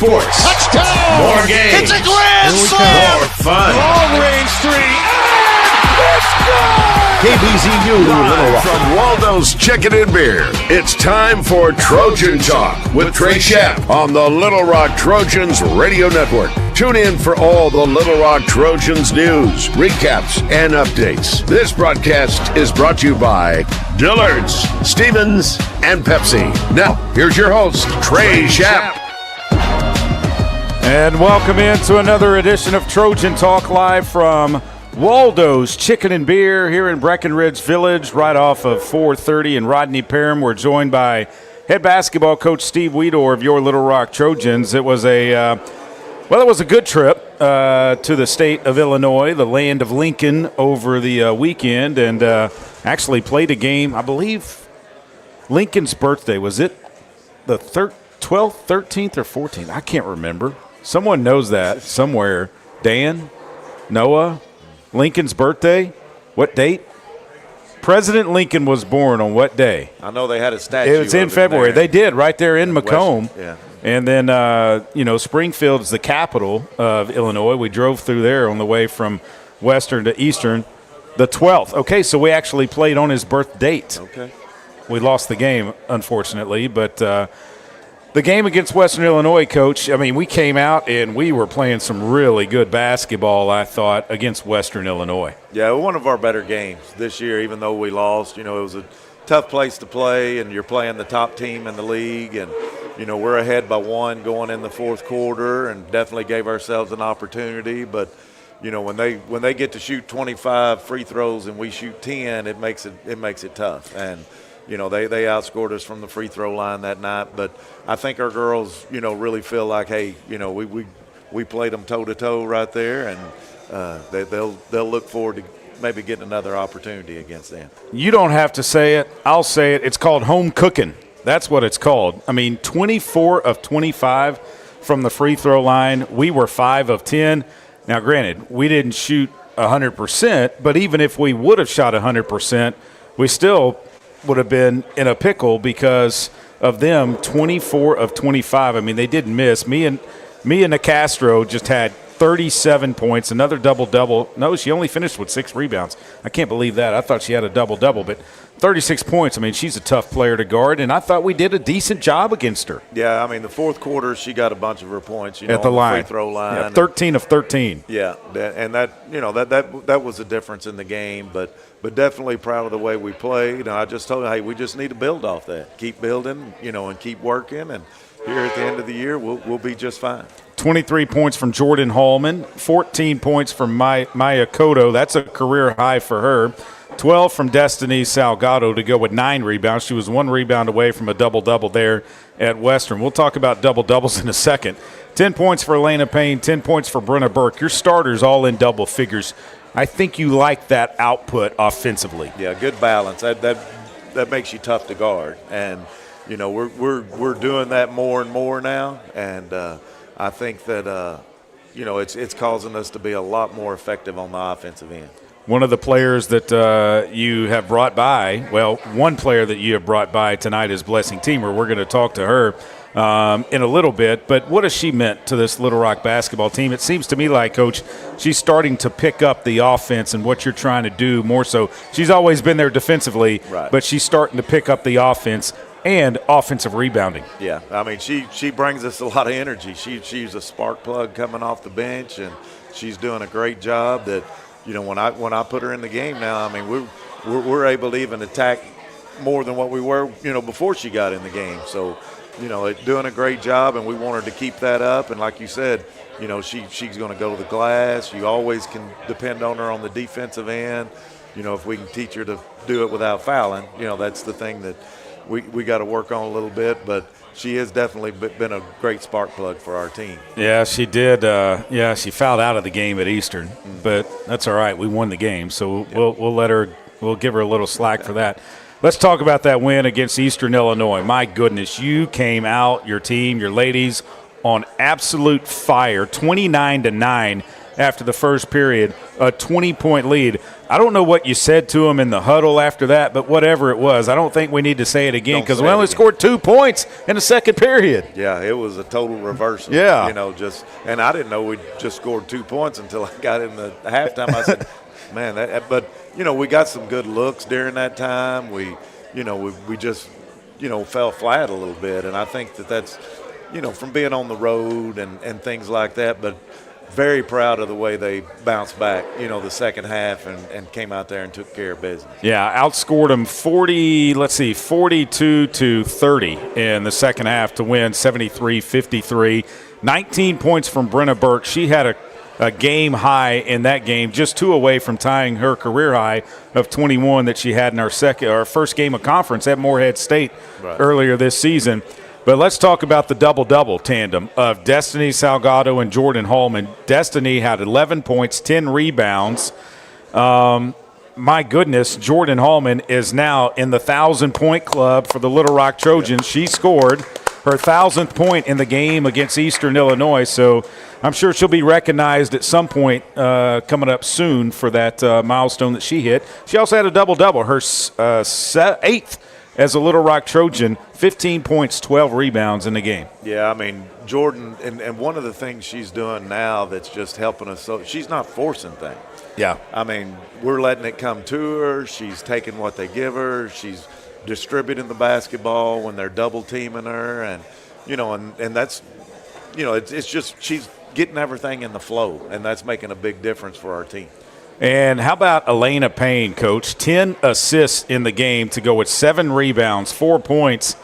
sports. Touchdown! More games. It's a grand slam! More fun. Long range three. And it's good! KBZU live from Waldo's Chicken and Beer. It's time for Trojan Talk with Trey Shepp on the Little Rock Trojans Radio Network. Tune in for all the Little Rock Trojans news, recaps, and updates. This broadcast is brought to you by Dillard's, Stevens, and Pepsi. Now, here's your host, Trey Shepp. And welcome into another edition of Trojan Talk live from Waldo's Chicken and Beer here in Breckenridge Village, right off of 430 and Rodney Parham. We're joined by head basketball coach Steve Weedor of your Little Rock Trojans. It was a good trip to the state of Illinois, the land of Lincoln, over the weekend, and actually played a game. I believe Lincoln's birthday, was it the 12th, 13th, or 14th? I can't remember. Someone knows that somewhere. Dan? Noah? Lincoln's birthday? What date? President Lincoln was born on what day? I know they had a statue. It was in February. They did, right there in Macomb. Yeah. And then, Springfield's the capital of Illinois. We drove through there on the way from Western to Eastern. The 12th. Okay, so we actually played on his birth date. Okay. We lost the game, unfortunately, but the game against Western Illinois, Coach, I mean, we came out and we were playing some really good basketball, I thought, against Western Illinois. Yeah, one of our better games this year, even though we lost. You know, it was a tough place to play, and you're playing the top team in the league, and, you know, we're ahead by one going in the fourth quarter and definitely gave ourselves an opportunity. But, you know, when they get to shoot 25 free throws and we shoot 10, it makes it tough. And, you know, they outscored us from the free throw line that night. But I think our girls, you know, really feel like, hey, you know, we played them toe-to-toe right there, and they'll look forward to maybe getting another opportunity against them. You don't have to say it. I'll say it. It's called home cooking. That's what it's called. I mean, 24 of 25 from the free throw line. We were 5 of 10. Now, granted, we didn't shoot 100%, but even if we would have shot 100%, we still would have been in a pickle because of them 24 of 25. I mean, they didn't miss. Me and Nicastro just had 37 points, another double-double. No, she only finished with 6 rebounds. I can't believe that. I thought she had a double-double, but 36 points. I mean, she's a tough player to guard, and I thought we did a decent job against her. Yeah, I mean, the fourth quarter, she got a bunch of her points, you know, at the on line. The free throw line. Yeah, 13 of 13. Yeah, and that, you know, that was a difference in the game, but definitely proud of the way we played. And I just told her, hey, we just need to build off that. Keep building, you know, and keep working, and here at the end of the year, we'll be just fine. 23 points from Jordan Hallman, 14 points from Maya Cotto. That's a career high for her. 12 from Destiny Salgado to go with 9 rebounds. She was 1 rebound away from a double-double there at Western. We'll talk about double-doubles in a second. 10 points for Elena Payne, 10 points for Brenna Burke. Your starters all in double figures. I think you like that output offensively. Yeah, good balance. That makes you tough to guard. And, you know, we're doing that more and more now. And I think that, you know, it's causing us to be a lot more effective on the offensive end. One of the players that you have brought by, well, one player that you have brought by tonight is Blessing Teamer. We're going to talk to her in a little bit. But what has she meant to this Little Rock basketball team? It seems to me like, Coach, she's starting to pick up the offense and what you're trying to do more so. She's always been there defensively, right, but she's starting to pick up the offense and offensive rebounding. Yeah, I mean, she brings us a lot of energy. She's a spark plug coming off the bench, and she's doing a great job that, you know, when I put her in the game now, I mean, we're able to even attack more than what we were, you know, before she got in the game. So, you know, doing a great job, and we want her to keep that up. And like you said, you know, she's going to go to the glass. You always can depend on her on the defensive end. You know, if we can teach her to do it without fouling, you know, that's the thing that we got to work on a little bit. But she has definitely been a great spark plug for our team. Yeah, she did. She fouled out of the game at Eastern, but that's all right. We won the game, so we'll give her a little slack for that. Let's talk about that win against Eastern Illinois. My goodness, you came out, your team, your ladies, on absolute fire, 29-9. after the first period, a 20-point lead. I don't know what you said to them in the huddle after that, but whatever it was, I don't think we need to say it again because we only scored 2 points in the second period. Yeah, it was a total reversal. Yeah. And I didn't know we just scored 2 points until I got in the halftime. I said, man, but we got some good looks during that time. We just, fell flat a little bit. And I think that's, from being on the road and things like that, but very proud of the way they bounced back, the second half and came out there and took care of business. Yeah, outscored them 42-30 in the second half to win 73-53. 19 points from Brenna Burke. She had a game high in that game, just 2 away from tying her career high of 21 that she had in our first game of conference at Morehead State earlier this season. But let's talk about the double-double tandem of Destiny Salgado and Jordan Hallman. Destiny had 11 points, 10 rebounds. My goodness, Jordan Hallman is now in the 1,000-point club for the Little Rock Trojans. She scored her 1,000th point in the game against Eastern Illinois, so I'm sure she'll be recognized at some point coming up soon for that milestone that she hit. She also had a double-double, her 8th as a Little Rock Trojan, 15 points, 12 rebounds in the game. Yeah, I mean, Jordan, and one of the things she's doing now that's just helping us, so she's not forcing things. Yeah. I mean, we're letting it come to her. She's taking what they give her. She's distributing the basketball when they're double teaming her. And that's, it's just she's getting everything in the flow, and that's making a big difference for our team. And how about Elena Payne, Coach? 10 assists in the game to go with 7 rebounds, 4 points.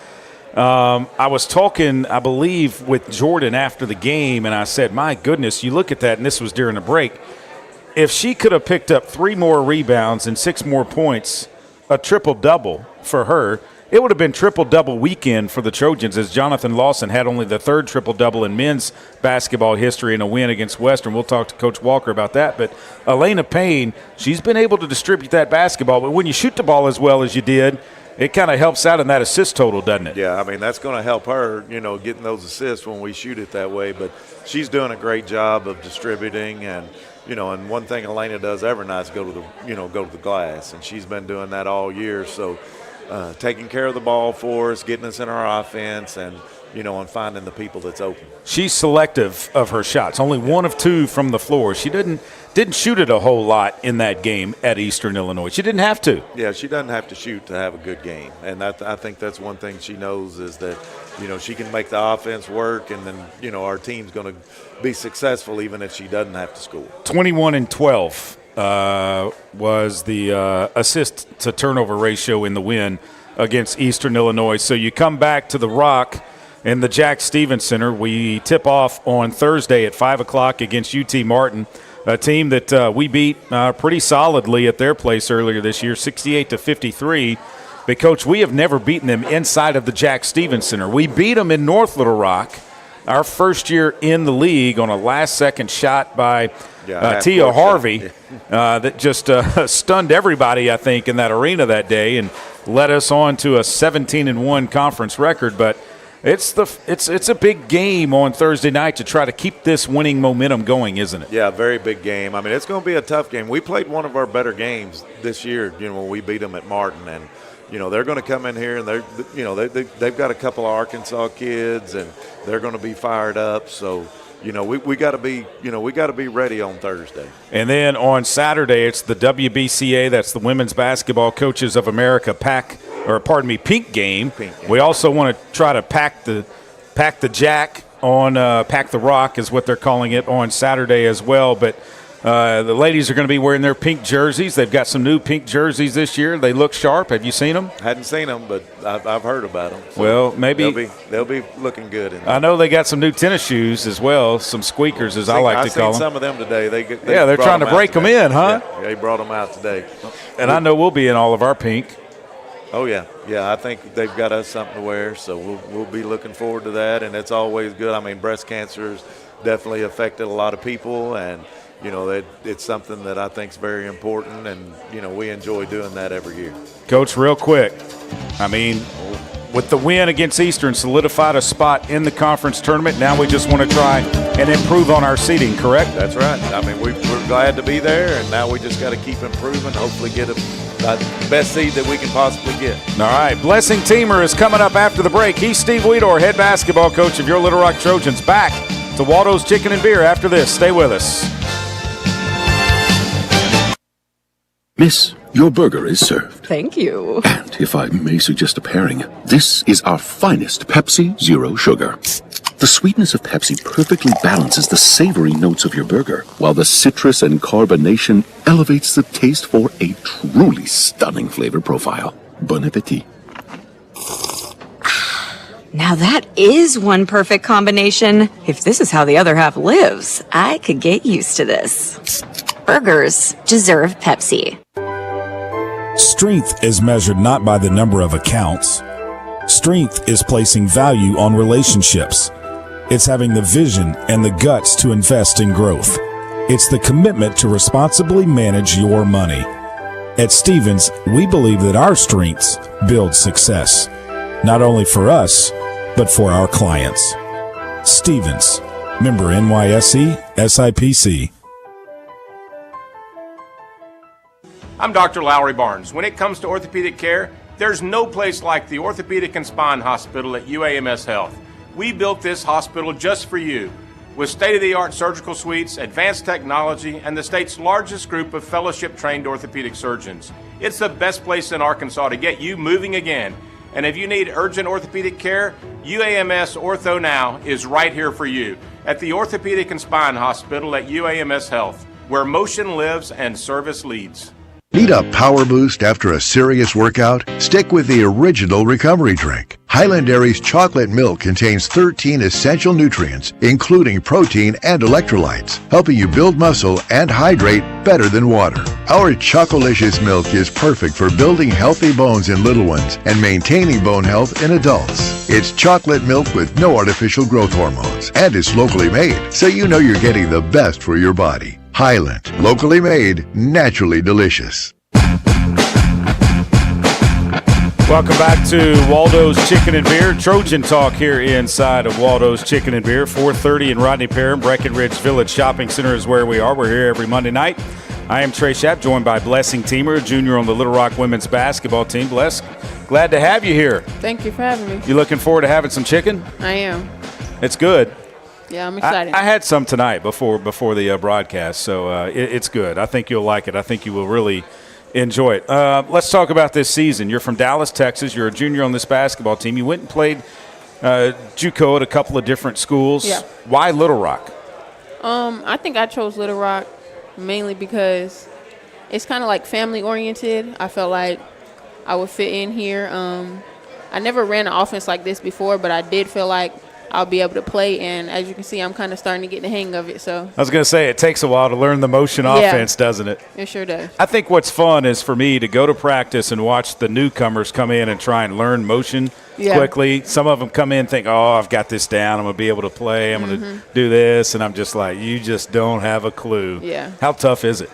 I was talking, I believe, with Jordan after the game, and I said, my goodness, you look at that, and this was during the break. If she could have picked up 3 more rebounds and 6 more points, a triple-double for her, it would have been triple-double weekend for the Trojans, as Jonathan Lawson had only the 3rd triple-double in men's basketball history in a win against Western. We'll talk to Coach Walker about that. But Elena Payne, she's been able to distribute that basketball. But when you shoot the ball as well as you did, it kind of helps out in that assist total, doesn't it? Yeah, I mean, that's going to help her, getting those assists when we shoot it that way. But she's doing a great job of distributing and and one thing Elena does every night is go to the glass, and she's been doing that all year. So taking care of the ball for us, getting us in our offense, and and finding the people that's open. She's selective of her shots. Only 1 of 2 from the floor. She didn't shoot it a whole lot in that game at Eastern Illinois. She didn't have to. Yeah, she doesn't have to shoot to have a good game, and I think that's one thing she knows is that she can make the offense work, and then our team's going to be successful even if she doesn't have to score. 21-12 was the assist-to-turnover ratio in the win against Eastern Illinois. So you come back to the Rock in the Jack Stevens Center. We tip off on Thursday at 5 o'clock against UT Martin, a team that we beat pretty solidly at their place earlier this year, 68-53. But, Coach, we have never beaten them inside of the Jack Stevens Center. We beat them in North Little Rock our first year in the league on a last-second shot by Tia Harvey that just stunned everybody, I think, in that arena that day and led us on to a 17-1 conference record. But it's a big game on Thursday night to try to keep this winning momentum going, isn't it? Yeah, very big game. I mean, it's going to be a tough game. We played one of our better games this year, when we beat them at Martin, and they're going to come in here and they've got a couple of Arkansas kids and they're going to be fired up. So, we got to be ready on Thursday. And then on Saturday, it's the WBCA, that's the Women's Basketball Coaches of America pink game. We also want to try to pack the Jack on Pack the Rock is what they're calling it on Saturday as well. But the ladies are going to be wearing their pink jerseys. They've got some new pink jerseys this year. They look sharp. Have you seen them? Hadn't seen them, but I've heard about them. So well, maybe they'll be looking good. I know they got some new tennis shoes as well, some squeakers as I like to call them. I've seen some of them today. They're trying to break them in, huh? Yeah, they brought them out today. And I know we'll be in all of our pink. Oh, yeah. Yeah, I think they've got us something to wear, so we'll be looking forward to that, and it's always good. I mean, breast cancer has definitely affected a lot of people, and, it's something that I think is very important, and, we enjoy doing that every year. Coach, real quick, I mean, with the win against Eastern, solidified a spot in the conference tournament. Now we just want to try and improve on our seeding, correct? That's right. I mean, we're glad to be there, and now we just got to keep improving, hopefully get the best seed that we can possibly get. All right, Blessing Teamer is coming up after the break. He's Steve Weedor, head basketball coach of your Little Rock Trojans. Back to Waldo's Chicken and Beer after this. Stay with us. Miss, your burger is served. Thank you. And if I may suggest a pairing, this is our finest Pepsi Zero Sugar. The sweetness of Pepsi perfectly balances the savory notes of your burger, while the citrus and carbonation elevates the taste for a truly stunning flavor profile. Bon appetit. Now that is one perfect combination. If this is how the other half lives, I could get used to this. Burgers deserve Pepsi. Strength is measured not by the number of accounts. Strength is placing value on relationships. It's having the vision and the guts to invest in growth. It's the commitment to responsibly manage your money. At Stevens, we believe that our strengths build success, not only for us, but for our clients. Stevens, member NYSE, SIPC. I'm Dr. Lowry Barnes. When it comes to orthopedic care, there's no place like the Orthopedic and Spine Hospital at UAMS Health. We built this hospital just for you, with state-of-the-art surgical suites, advanced technology, and the state's largest group of fellowship-trained orthopedic surgeons. It's the best place in Arkansas to get you moving again. And if you need urgent orthopedic care, UAMS Ortho Now is right here for you at the Orthopedic and Spine Hospital at UAMS Health, where motion lives and service leads. Need a power boost after a serious workout? Stick with the original recovery drink. Highland Dairy's chocolate milk contains 13 essential nutrients, including protein and electrolytes, helping you build muscle and hydrate better than water. Our Chocolicious milk is perfect for building healthy bones in little ones and maintaining bone health in adults. It's chocolate milk with no artificial growth hormones, and it's locally made, so you know you're getting the best for your body. Highland, locally made, naturally delicious. Welcome back to Waldo's Chicken and Beer. Trojan talk here inside of Waldo's Chicken and Beer. 4:30 in Rodney Parham. Breckenridge Village Shopping Center is where we are. We're here every Monday night. I am Trey Schapp, joined by Blessing Teamer, junior on the Little Rock women's basketball team. Bless, glad to have you here. Thank you for having me. You looking forward to having some chicken? I am. It's good. Yeah, I'm excited. I had some tonight before the broadcast, so it's good. I think you'll like it. I think you will really enjoy it. Let's talk about this season. You're from Dallas, Texas. You're a junior on this basketball team. You went and played JUCO at a couple of different schools. Yeah. Why Little Rock? I think I chose Little Rock mainly because it's kind of like family-oriented. I felt like I would fit in here. I never ran an offense like this before, but I did feel like I'll be able to play, and as you can see, I'm kind of starting to get the hang of it. So I was going to say, it takes a while to learn the motion offense, doesn't it? It sure does. I think what's fun is for me to go to practice and watch the newcomers come in and try and learn motion quickly. Some of them come in and think, oh, I've got this down. I'm going to be able to play. I'm going to do this. And I'm just like, you just don't have a clue. Yeah. How tough is it?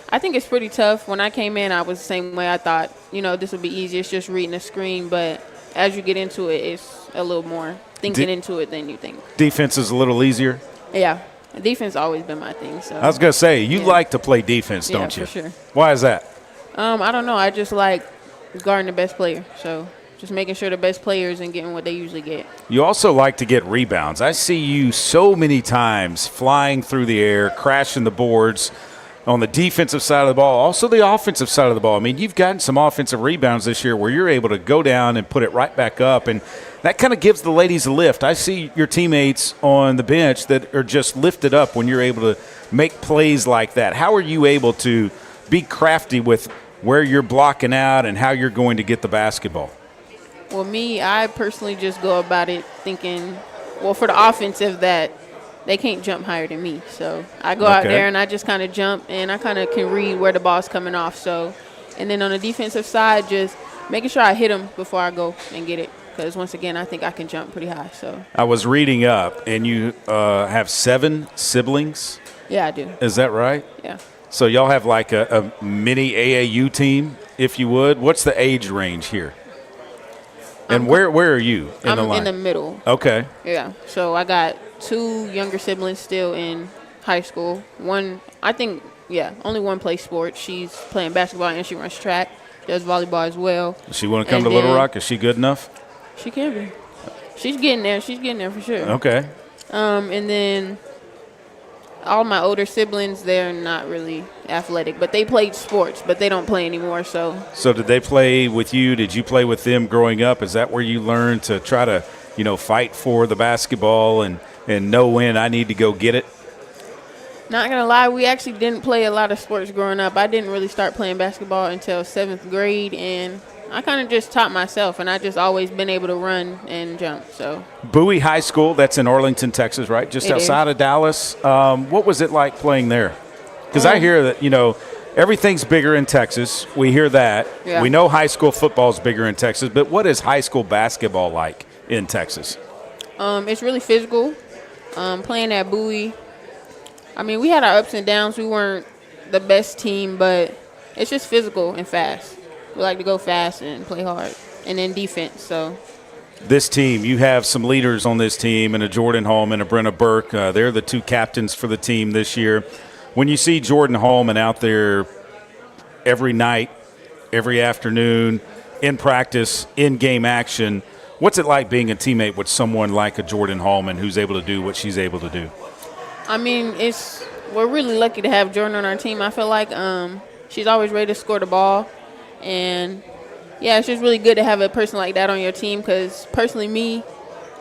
I think it's pretty tough. When I came in, I was the same way. I thought, this would be easy. It's just reading a screen. But as you get into it, it's a little more thinking into it than you think. Defense is a little easier? Yeah. Defense has always been my thing. So I was going to say, you like to play defense, don't you? Yeah, for sure. Why is that? I don't know. I just like guarding the best player. So just making sure the best players and getting what they usually get. You also like to get rebounds. I see you so many times flying through the air, crashing the boards on the defensive side of the ball, also the offensive side of the ball. I mean, you've gotten some offensive rebounds this year where you're able to go down and put it right back up, and that kind of gives the ladies a lift. I see your teammates on the bench that are just lifted up when you're able to make plays like that. How are you able to be crafty with where you're blocking out and how you're going to get the basketball? Well, I personally just go about it thinking, for the offensive, that they can't jump higher than me. So I go out there and I just kind of jump, and I kind of can read where the ball's coming off. So, and then on the defensive side, just making sure I hit them before I go and get it. Because once again, I think I can jump pretty high. So I was reading up, and you have 7 siblings. Yeah, I do. Is that right? Yeah. So y'all have like a mini AAU team, if you would. What's the age range here? And where are you in the line? I'm in the middle. Okay. Yeah. So I got 2 younger siblings still in high school. Only one plays sports. She's playing basketball and she runs track. Does volleyball as well. Does she want to come to Little Rock? Is she good enough? She can be. She's getting there. She's getting there for sure. Okay. And then all my older siblings, they're not really athletic, but they played sports, but they don't play anymore. So did they play with you? Did you play with them growing up? Is that where you learned to try to, fight for the basketball and know when I need to go get it? Not going to lie, we actually didn't play a lot of sports growing up. I didn't really start playing basketball until 7th grade, and I kind of just taught myself, and I just always been able to run and jump. So Bowie High School, that's in Arlington, Texas, right? Just outside of Dallas. What was it like playing there? Because I hear that, everything's bigger in Texas. We hear that. Yeah. We know high school football is bigger in Texas, but what is high school basketball like in Texas? It's really physical. Playing at Bowie, we had our ups and downs. We weren't the best team, but it's just physical and fast. We like to go fast and play hard, and then defense. So this team, you have some leaders on this team, and a Jordan Holman and a Brenna Burke. They're the 2 captains for the team this year. When you see Jordan Holman out there every night, every afternoon, in practice, in game action, what's it like being a teammate with someone like a Jordan Holman who's able to do what she's able to do? We're really lucky to have Jordan on our team. I feel like she's always ready to score the ball. And, yeah, it's just really good to have a person like that on your team because, personally, me,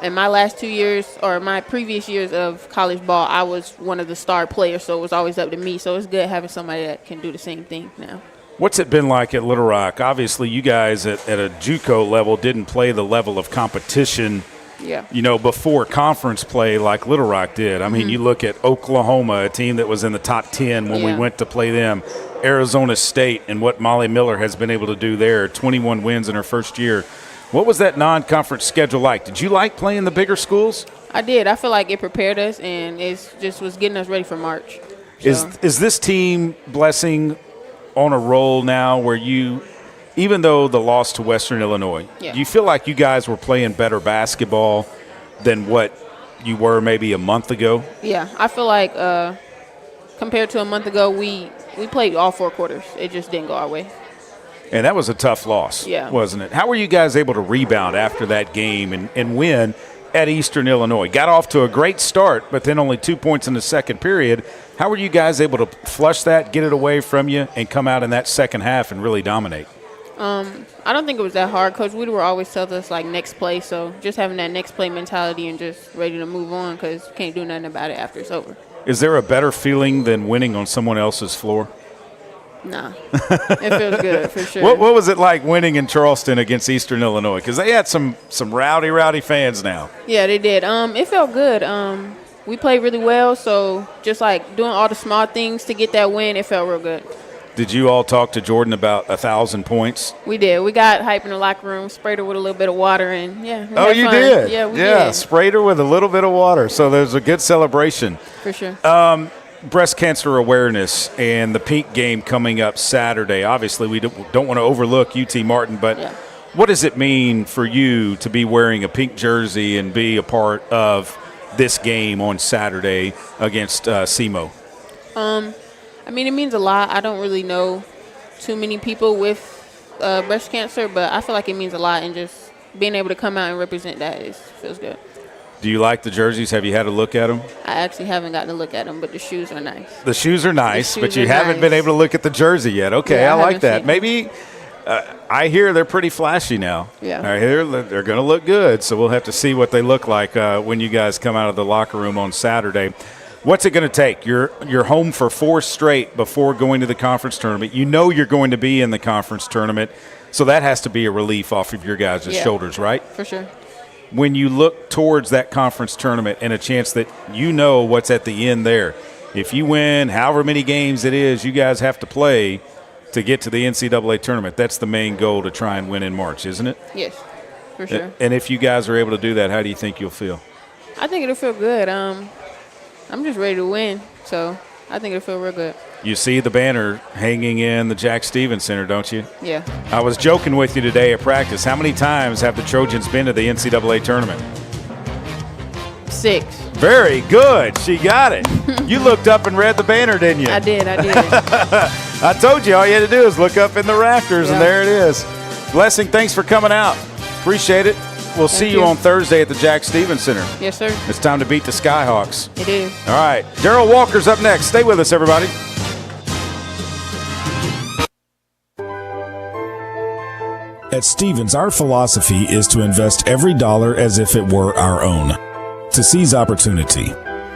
in my last 2 years or my previous years of college ball, I was one of the star players, so it was always up to me. So it's good having somebody that can do the same thing now. What's it been like at Little Rock? Obviously, you guys at a JUCO level didn't play the level of competition before conference play like Little Rock did. You look at Oklahoma, a team that was in the top 10 when we went to play them. Arizona State and what Molly Miller has been able to do there, 21 wins in her first year. What was that non-conference schedule like? Did you like playing the bigger schools? I did. I feel like it prepared us, and it just was getting us ready for March. So. Is this team, Blessing, on a roll now where you, even though the loss to Western Illinois, do you feel like you guys were playing better basketball than what you were maybe a month ago? Yeah, I feel like compared to a month ago, we played all 4 quarters. It just didn't go our way. And that was a tough loss, wasn't it? How were you guys able to rebound after that game and win at Eastern Illinois? Got off to a great start, but then only 2 points in the second period. How were you guys able to flush that, get it away from you, and come out in that second half and really dominate? I don't think it was that hard. Coach Weeder always tells us, next play. So just having that next play mentality and just ready to move on because you can't do nothing about it after it's over. Is there a better feeling than winning on someone else's floor? Nah. It feels good, for sure. What was it like winning in Charleston against Eastern Illinois? Because they had some rowdy fans now. Yeah, they did. It felt good. We played really well, so just doing all the small things to get that win, it felt real good. Did you all talk to Jordan about 1,000 points? We did. We got hype in the locker room, sprayed her with a little bit of water, and we had you fun. did? Yeah, we did. Sprayed her with a little bit of water, so there's a good celebration. For sure. Breast cancer awareness and the Pink game coming up Saturday. Obviously, we don't want to overlook UT Martin, but what does it mean for you to be wearing a pink jersey and be a part of this game on Saturday against SEMO? It means a lot. I don't really know too many people with breast cancer, but I feel like it means a lot, and just being able to come out and represent that feels good. Do you like the jerseys? Have you had a look at them? I actually haven't gotten to look at them, but the shoes are nice. The shoes are nice, but you haven't been able to look at the jersey yet. Okay, yeah, I like that. Maybe I hear they're pretty flashy now. Yeah. I hear they're going to look good, so we'll have to see what they look like when you guys come out of the locker room on Saturday. What's it going to take? You're home for 4 straight before going to the conference tournament. You know you're going to be in the conference tournament, so that has to be a relief off of your guys' shoulders, right? For sure. When you look towards that conference tournament and a chance that you know what's at the end there, if you win however many games it is you guys have to play to get to the NCAA tournament, that's the main goal to try and win in March, isn't it? Yes, for sure. And if you guys are able to do that, how do you think you'll feel? I think it'll feel good. I'm just ready to win, so I think it'll feel real good. You see the banner hanging in the Jack Stevens Center, don't you? Yeah. I was joking with you today at practice. How many times have the Trojans been to the NCAA tournament? 6. Very good. She got it. You looked up and read the banner, didn't you? I did. I told you all you had to do is look up in the rafters, and there it is. Blessing, thanks for coming out. Appreciate it. We'll see you on Thursday at the Jack Stevens Center. Yes, sir. It's time to beat the Skyhawks. It is. All right. Daryl Walker's up next. Stay with us, everybody. At Stevens, our philosophy is to invest every dollar as if it were our own, to seize opportunity,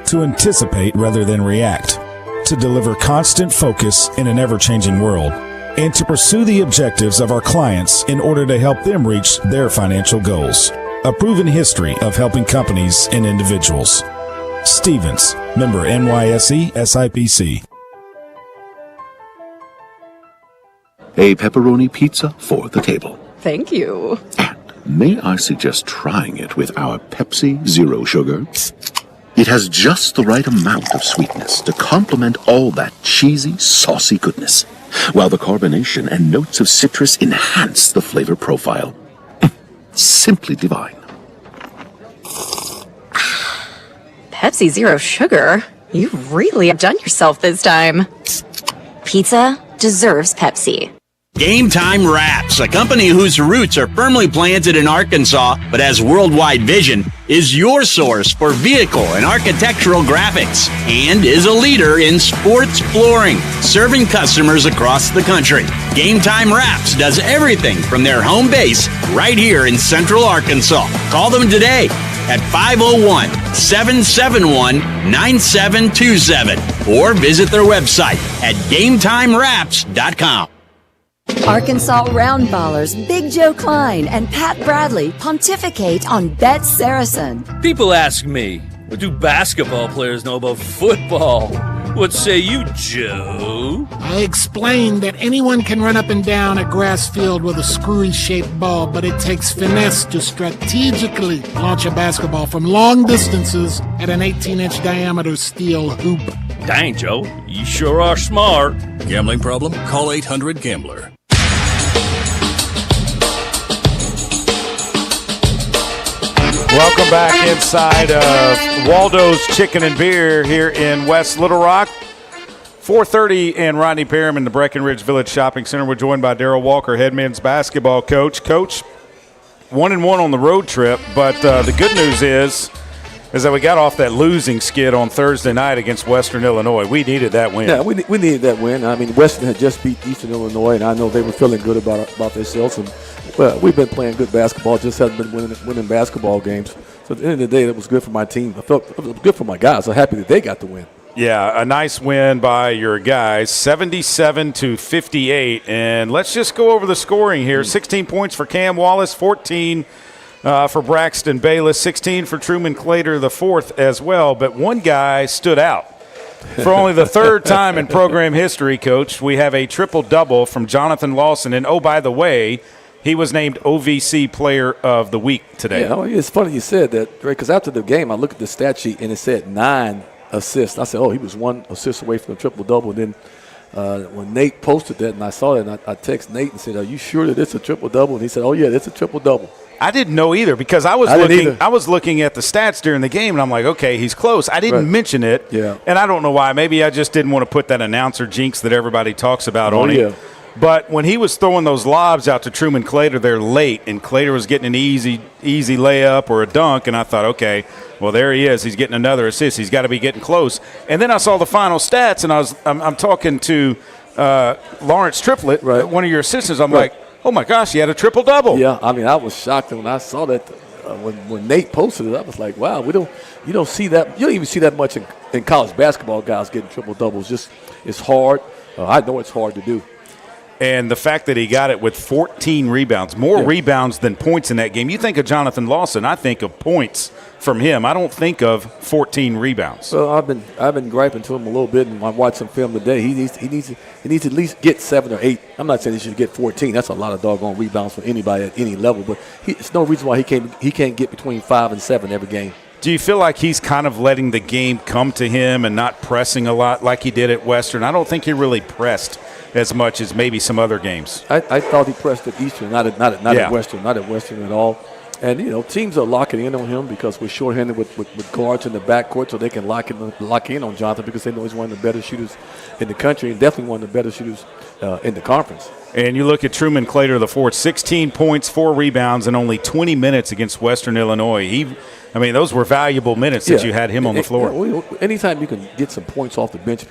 to anticipate rather than react, to deliver constant focus in an ever-changing world, and to pursue the objectives of our clients in order to help them reach their financial goals. A proven history of helping companies and individuals. Stevens, member NYSE SIPC. A pepperoni pizza for the table. Thank you. And may I suggest trying it with our Pepsi Zero Sugar? It has just the right amount of sweetness to complement all that cheesy, saucy goodness, while the carbonation and notes of citrus enhance the flavor profile. Simply divine. Pepsi Zero Sugar? You really have done yourself this time. Pizza deserves Pepsi. Game Time Wraps, a company whose roots are firmly planted in Arkansas but has worldwide vision, is your source for vehicle and architectural graphics and is a leader in sports flooring, serving customers across the country. Game Time Wraps does everything from their home base right here in Central Arkansas. Call them today at 501-771-9727 or visit their website at GameTimeWraps.com. Arkansas Roundballers Big Joe Klein and Pat Bradley pontificate on Bet Saracen. People ask me, what do basketball players know about football? What say you, Joe? I explained that anyone can run up and down a grass field with a screwy-shaped ball, but it takes finesse to strategically launch a basketball from long distances at an 18-inch diameter steel hoop. Dang, Joe, you sure are smart. Gambling problem? Call 800-GAMBLER. Welcome back inside of Waldo's Chicken and Beer here in West Little Rock. 4:30 and Rodney Parham in the Breckenridge Village Shopping Center. We're joined by Daryl Walker, head men's basketball coach. Coach, 1-1 on the road trip, but the good news is that we got off that losing skid on Thursday night against Western Illinois. We needed that win. Yeah, we needed that win. I mean, Western had just beat Eastern Illinois, and I know they were feeling good about themselves. And well, we've been playing good basketball, just haven't been winning basketball games. So at the end of the day, that was good for my team. I felt it was good for my guys. I'm happy that they got the win. Yeah, a nice win by your guys, 77-58. And let's just go over the scoring here. 16 points for Cam Wallace, 14 for Braxton Bayless, 16 for Truman Clater, the fourth as well. But one guy stood out. For only the third time in program history, Coach, we have a triple-double from Jonathan Lawson. And, oh, by the way, he was named OVC Player of the Week today. Yeah, it's funny you said that, Dre, because after the game, I looked at the stat sheet, and it said 9 assists. I said, oh, he was 1 assist away from the triple-double. And then when Nate posted that and I saw it, and I texted Nate and said, are you sure that it's a triple-double? And he said, oh, yeah, it's a triple-double. I didn't know either because I was looking at the stats during the game, and I'm like, okay, he's close. I didn't mention it, and I don't know why. Maybe I just didn't want to put that announcer jinx that everybody talks about on him. But when he was throwing those lobs out to Truman Clater, they're late, and Clater was getting an easy layup or a dunk, and I thought, okay, well, there he is. He's getting another assist. He's got to be getting close. And then I saw the final stats, and I'm talking to Lawrence Triplett, one of your assistants. I'm like, oh, my gosh, he had a triple-double. Yeah, I mean, I was shocked when I saw that. When Nate posted it, I was like, wow, you don't see that. You don't even see that much in college basketball, guys getting triple-doubles. Just it's hard. I know it's hard to do. And the fact that he got it with 14 rebounds, more rebounds than points in that game. You think of Jonathan Lawson, I think of points from him. I don't think of 14 rebounds. Well, I've been griping to him a little bit, and I watched some film today. He needs to at least get 7 or 8. I'm not saying he should get 14. That's a lot of doggone rebounds for anybody at any level. But it's no reason why he can't get between 5 and 7 every game. Do you feel like he's kind of letting the game come to him and not pressing a lot like he did at Western? I don't think he really pressed as much as maybe some other games. I thought he pressed at Eastern, not at Western, not at Western at all. And, teams are locking in on him because we're shorthanded with guards in the backcourt, so they can lock in on Jonathan because they know he's one of the better shooters in the country and definitely one of the better shooters in the conference. And you look at Truman Clater, the fourth, 16 points, 4 rebounds, and only 20 minutes against Western Illinois. Those were valuable minutes that you had him on the floor. Anytime you can get some points off the bench,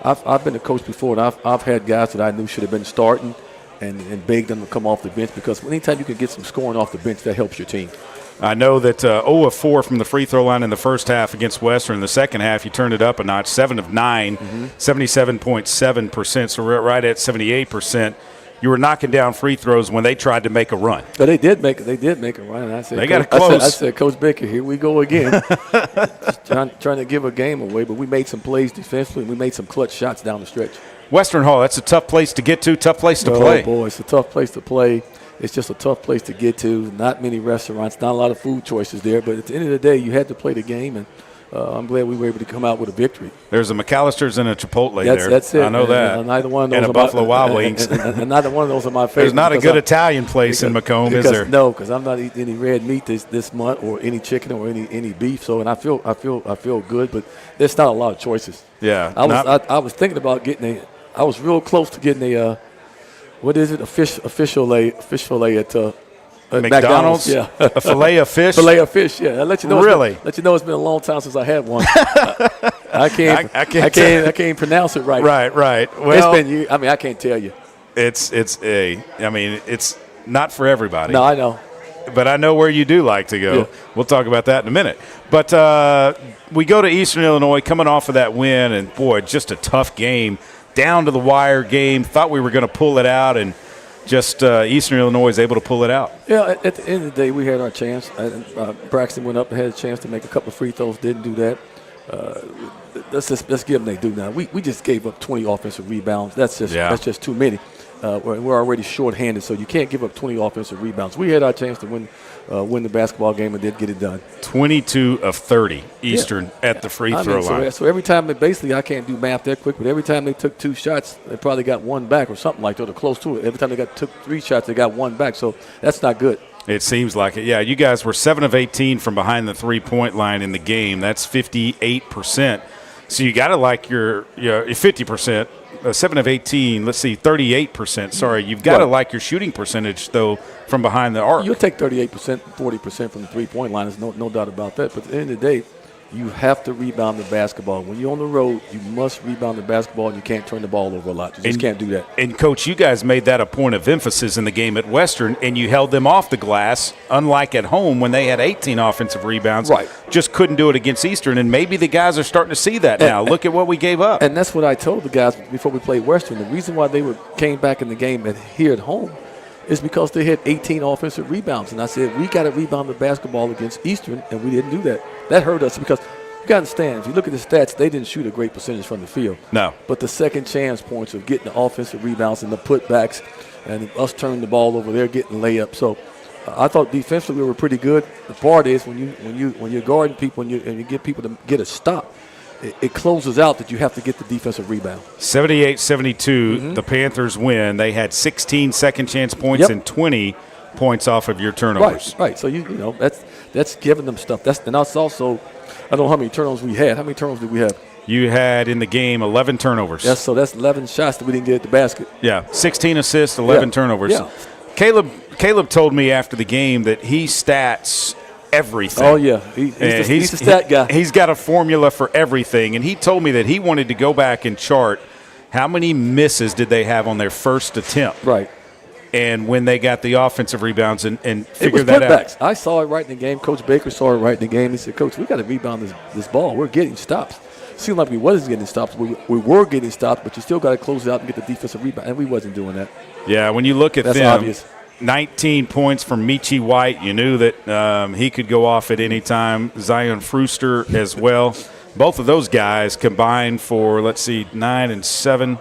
I've been a coach before, and I've had guys that I knew should have been starting and begged them to come off the bench because anytime you can get some scoring off the bench, that helps your team. I know that 0 of 4 from the free throw line in the first half against Western. In the second half, you turned it up a notch, 7 of 9, 77.7%, so we're right at 78%. You were knocking down free throws when they tried to make a run. But they did make a run, and I said, they got it close. I said, Coach Baker, here we go again. trying to give a game away, but we made some plays defensively, and we made some clutch shots down the stretch. Western Hall, that's a tough place to get to, tough place to play. Oh, boy, it's a tough place to play. It's just a tough place to get to. Not many restaurants, not a lot of food choices there. But at the end of the day, you had to play the game, and I'm glad we were able to come out with a victory. There's a McAllister's and a Chipotle there. That's it. I know that. Neither one of those and a Buffalo Wild Wings. And neither one of those are my favorite. There's not a good Italian place in Macomb, is there? No, because I'm not eating any red meat this month, or any chicken, or any beef. So, and I feel good, but there's not a lot of choices. Yeah. I was thinking about getting I was real close to getting a fish fillet at McDonald's? Yeah. A fillet of fish? Fillet of fish, yeah. I'll let you know. Really? Let you know it's been a long time since I had one. I can't pronounce it right. Right. Well, it's been. I can't tell you. It's not for everybody. No, I know. But I know where you do like to go. Yeah. We'll talk about that in a minute. But we go to Eastern Illinois coming off of that win, and, boy, just a tough game. Down to the wire game. Thought we were going to pull it out, and just Eastern Illinois is able to pull it out. Yeah, at the end of the day, we had our chance. Braxton went up and had a chance to make a couple of free throws, didn't do that. Let's give them they do now. We just gave up 20 offensive rebounds. That's just too many. We're already shorthanded, so you can't give up 20 offensive rebounds. We had our chance to win the basketball game and did get it done. 22 of 30 Eastern at the free throw line. So every time I can't do math that quick, but every time they took 2 shots, they probably got 1 back or something like that, or close to it. Every time they took 3 shots, they got 1 back. So that's not good. It seems like it. Yeah, you guys were 7 of 18 from behind the 3-point line in the game. That's 58%. So you got to like your 50%. 7 of 18, let's see, 38%. Sorry, you've got to like your shooting percentage, though, from behind the arc. You'll take 38%, 40% from the 3-point line. There's no doubt about that. But at the end of the day, you have to rebound the basketball. When you're on the road, you must rebound the basketball, and you can't turn the ball over a lot. You just can't do that. And, Coach, you guys made that a point of emphasis in the game at Western, and you held them off the glass, unlike at home when they had 18 offensive rebounds. Right. Just couldn't do it against Eastern, and maybe the guys are starting to see that now. Look at what we gave up. And that's what I told the guys before we played Western. The reason why they came back in the game here at home is because they had 18 offensive rebounds. And I said, we got to rebound the basketball against Eastern, and we didn't do that. That hurt us because you got to understand, if you look at the stats, they didn't shoot a great percentage from the field. No. But the second chance points of getting the offensive rebounds and the putbacks and us turning the ball over, they're getting layups. So I thought defensively we were pretty good. The part is when you're guarding people and you get people to get a stop, it closes out that you have to get the defensive rebound. 78-72, the Panthers win. They had 16 second-chance points and 20 points off of your turnovers. Right. So, that's giving them stuff. And that's also, I don't know how many turnovers we had. How many turnovers did we have? You had in the game 11 turnovers. Yes, so that's 11 shots that we didn't get at the basket. Yeah, 16 assists, 11 turnovers. Yeah. Caleb told me after the game that he stats everything. Oh, yeah. He's the stat guy. He's got a formula for everything, and he told me that he wanted to go back and chart how many misses did they have on their first attempt. Right. And when they got the offensive rebounds and figure that out. I saw it right in the game. Coach Baker saw it right in the game. He said, Coach, we got to rebound this ball. We're getting stops. It seemed like we wasn't getting stops. We were getting stops, but you still got to close it out and get the defensive rebound. And we wasn't doing that. Yeah, when you look at That's them, obvious. 19 points from Michi White. You knew that he could go off at any time. Zion Frooster as well. Both of those guys combined for, 9 and 7.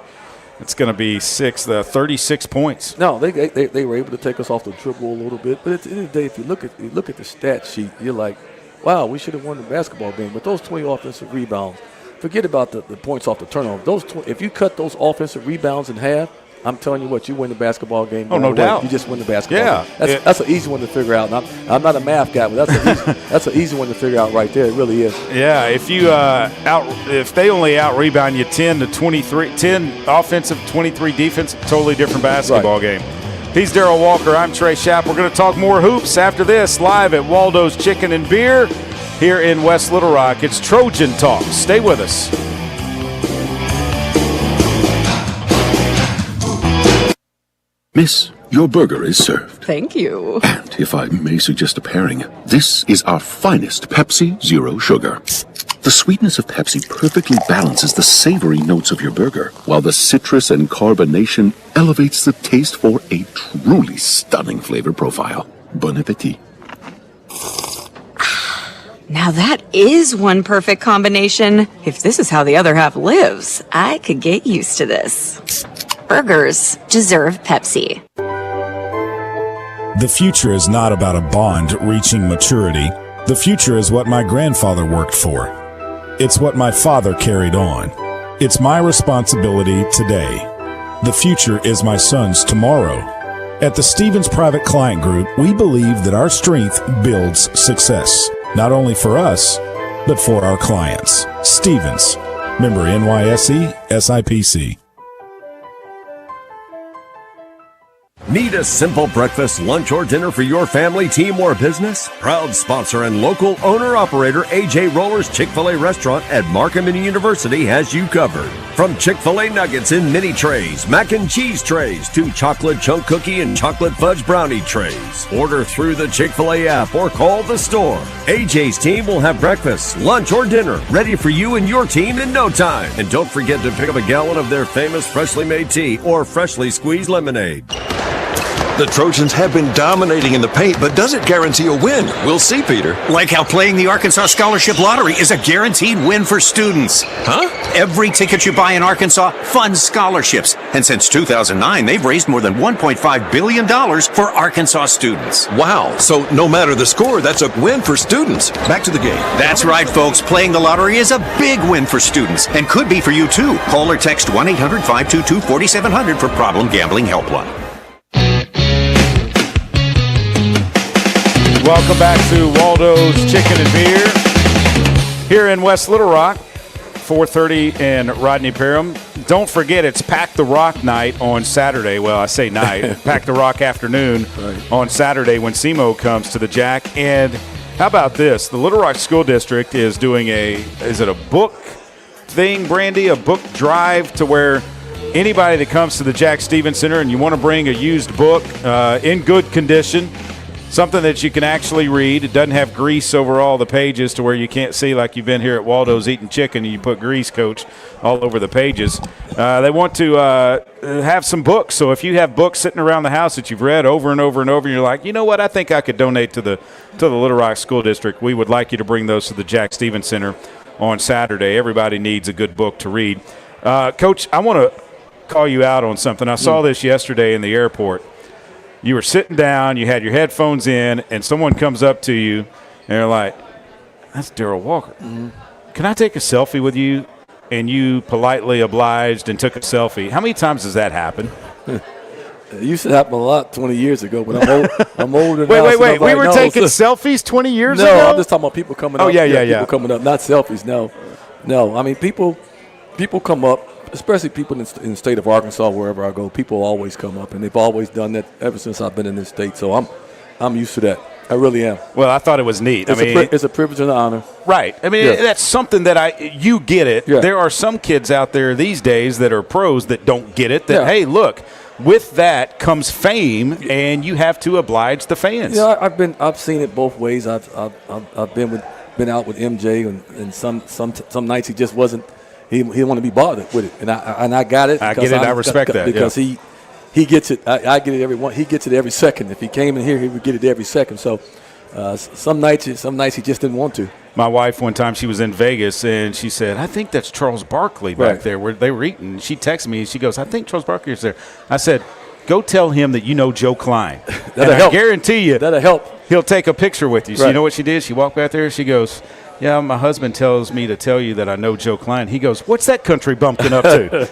It's going to be 36 points. No, they were able to take us off the dribble a little bit. But at the end of the day, if you look at the stat sheet, you're like, wow, we should have won the basketball game. But those 20 offensive rebounds, forget about the points off the turnover. If you cut those offensive rebounds in half, I'm telling you what, you win the basketball game. Oh, no doubt. You just win the basketball game. That's an easy one to figure out. I'm not a math guy, but that's an easy one to figure out right there. It really is. Yeah, if you if they only out-rebound you 10 to 23, 10 offensive, 23 defensive, totally different basketball game. He's Darryl Walker. I'm Trey Schapp. We're going to talk more hoops after this, live at Waldo's Chicken and Beer here in West Little Rock. It's Trojan Talk. Stay with us. Miss, your burger is served. Thank you. And if I may suggest a pairing, this is our finest Pepsi Zero Sugar. The sweetness of Pepsi perfectly balances the savory notes of your burger, while the citrus and carbonation elevates the taste for a truly stunning flavor profile. Bon appetit. Now that is one perfect combination. If this is how the other half lives, I could get used to this. Burgers deserve Pepsi. The future is not about a bond reaching maturity. The future is what my grandfather worked for. It's what my father carried on. It's my responsibility today. The future is my son's tomorrow. At the Stevens Private Client Group, we believe that our strength builds success, not only for us, but for our clients. Stevens, member NYSE, SIPC. Need a simple breakfast, lunch, or dinner for your family, team, or business? Proud sponsor and local owner-operator A.J. Roller's Chick-fil-A restaurant at Markham University has you covered. From Chick-fil-A nuggets in mini trays, mac and cheese trays, to chocolate chunk cookie and chocolate fudge brownie trays. Order through the Chick-fil-A app or call the store. A.J.'s team will have breakfast, lunch, or dinner ready for you and your team in no time. And don't forget to pick up a gallon of their famous freshly made tea or freshly squeezed lemonade. The Trojans have been dominating in the paint, but does it guarantee a win? We'll see, Peter. Like how playing the Arkansas Scholarship Lottery is a guaranteed win for students. Huh? Every ticket you buy in Arkansas funds scholarships. And since 2009, they've raised more than $1.5 billion for Arkansas students. Wow. So no matter the score, that's a win for students. Back to the game. That's right, folks. Playing the lottery is a big win for students and could be for you, too. Call or text 1-800-522-4700 for Problem Gambling Helpline. Welcome back to Waldo's Chicken and Beer here in West Little Rock, 4:30 and Rodney Parham. Don't forget, it's Pack the Rock night on Saturday. Well, I say night. Pack the Rock afternoon on Saturday when SEMO comes to the Jack. And how about this? The Little Rock School District is doing is it a book thing, Brandy? A book drive to where anybody that comes to the Jack Stevens Center and you want to bring a used book in good condition, something that you can actually read. It doesn't have grease over all the pages to where you can't see like you've been here at Waldo's eating chicken and you put grease, Coach, all over the pages. They want to have some books. So if you have books sitting around the house that you've read over and over and over, and you're like, you know what, I think I could donate to the Little Rock School District, we would like you to bring those to the Jack Stevens Center on Saturday. Everybody needs a good book to read. Coach, I want to call you out on something. I saw this yesterday in the airport. You were sitting down, you had your headphones in, and someone comes up to you, and they're like, that's Darryl Walker. Mm-hmm. Can I take a selfie with you? And you politely obliged and took a selfie. How many times does that happen? It used to happen a lot 20 years ago, but I'm older now. Wait. We were taking selfies 20 years ago? No, I'm just talking about people coming up. Oh, yeah. People coming up, not selfies, no. I mean, people come up. Especially people in the state of Arkansas, wherever I go, people always come up, and they've always done that ever since I've been in this state. So I'm used to that. I really am. Well, I thought it was neat. It's a privilege and an honor. Right. I mean, that's something that you get it. Yeah. There are some kids out there these days that are pros that don't get it. That hey, look, with that comes fame, and you have to oblige the fans. Yeah, I've seen it both ways. I've been out with MJ, and some nights he just wasn't. He didn't want to be bothered with it, and I got it. I get it. I respect that because he gets it. I get it every one. He gets it every second. If he came in here, he would get it every second. So some nights he just didn't want to. My wife, one time, she was in Vegas, and she said, "I think that's Charles Barkley back there where they were eating." She texted me, and she goes, "I think Charles Barkley is there." I said, go tell him that you know Joe Klein. That'll help. I guarantee you. That'll help. He'll take a picture with you. So right. You know what she did? She walked back there. She goes, yeah, my husband tells me to tell you that I know Joe Klein. He goes, what's that country bumpkin up to?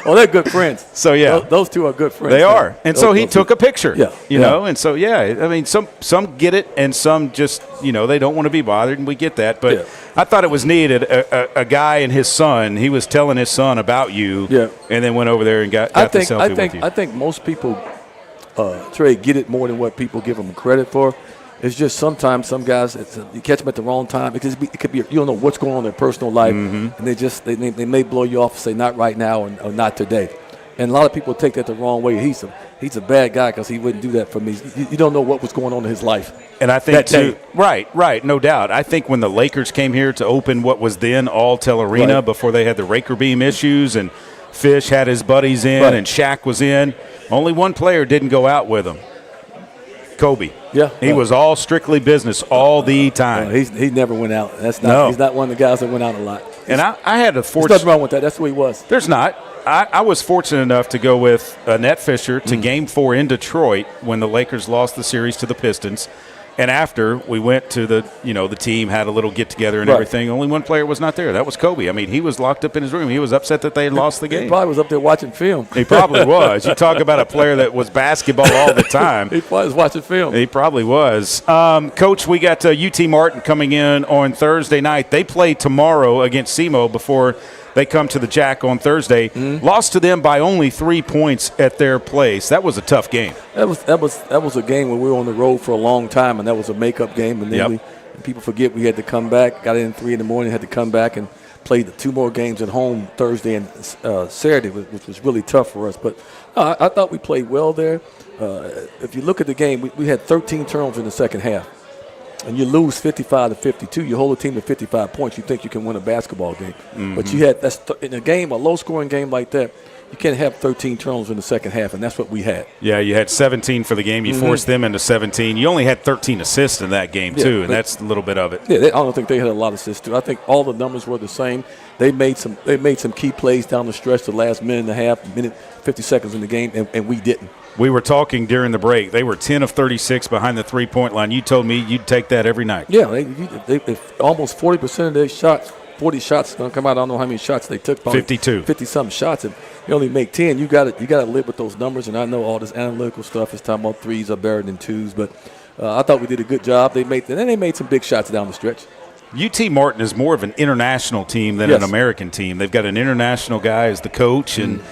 Oh, they're good friends. So, yeah. Those two are good friends. They are. And so he took a picture. Yeah. You know, and so, yeah, I mean, some get it and some just, you know, they don't want to be bothered, and we get that. But I thought it was neat. A guy and his son, he was telling his son about you and then went over there and got the selfie with you. I think most people, Trey, get it more than what people give them credit for. It's just sometimes some guys, you catch them at the wrong time because it could be you don't know what's going on in their personal life, and they may blow you off and say not right now or not today, and a lot of people take that the wrong way. He's a bad guy because he wouldn't do that for me. You don't know what was going on in his life. And I think too, right, no doubt. I think when the Lakers came here to open what was then Alltel Arena before they had the Raker Beam issues and Fish had his buddies in and Shaq was in, only one player didn't go out with him. Kobe. Yeah, he was all strictly business all the time. He never went out. He's not one of the guys that went out a lot. And I had a fortune. There's nothing wrong with that. That's the way he was. There's not. I was fortunate enough to go with Annette Fisher to Game 4 in Detroit when the Lakers lost the series to the Pistons. And after we went to the team had a little get together and everything. Only one player was not there. That was Kobe. I mean, he was locked up in his room. He was upset that they had lost the game. He probably was up there watching film. He probably was. You talk about a player that was basketball all the time. He probably was watching film. He probably was. Coach, we got UT Martin coming in on Thursday night. They play tomorrow against SEMO before they come to the Jack on Thursday. Lost to them by only 3 points at their place. That was a tough game. That was a game when we were on the road for a long time, and that was a makeup game. And then people forget we had to come back. Got in 3 a.m, had to come back and play the 2 more games at home Thursday and Saturday, which was really tough for us. But I thought we played well there. If you look at the game, we had 13 turnovers in the second half. And you lose 55-52, you hold a team to 55 points, you think you can win a basketball game. But you had in a game, a low-scoring game like that, you can't have 13 turnovers in the second half, and that's what we had. Yeah, you had 17 for the game. You forced them into 17. You only had 13 assists in that game, too, and that's a little bit of it. Yeah, I don't think they had a lot of assists, too. I think all the numbers were the same. They made some key plays down the stretch the last minute and a half, 50 seconds in the game, and we didn't. We were talking during the break. They were 10 of 36 behind the three-point line. You told me you'd take that every night. Yeah, they almost 40% of their shots, 40 shots going to come out. I don't know how many shots they took. 52. 50-something shots. And you only make 10. You got to live with those numbers. And I know all this analytical stuff is talking about threes are better than twos. But I thought we did a good job. They made some big shots down the stretch. UT Martin is more of an international team than an American team. They've got an international guy as the coach and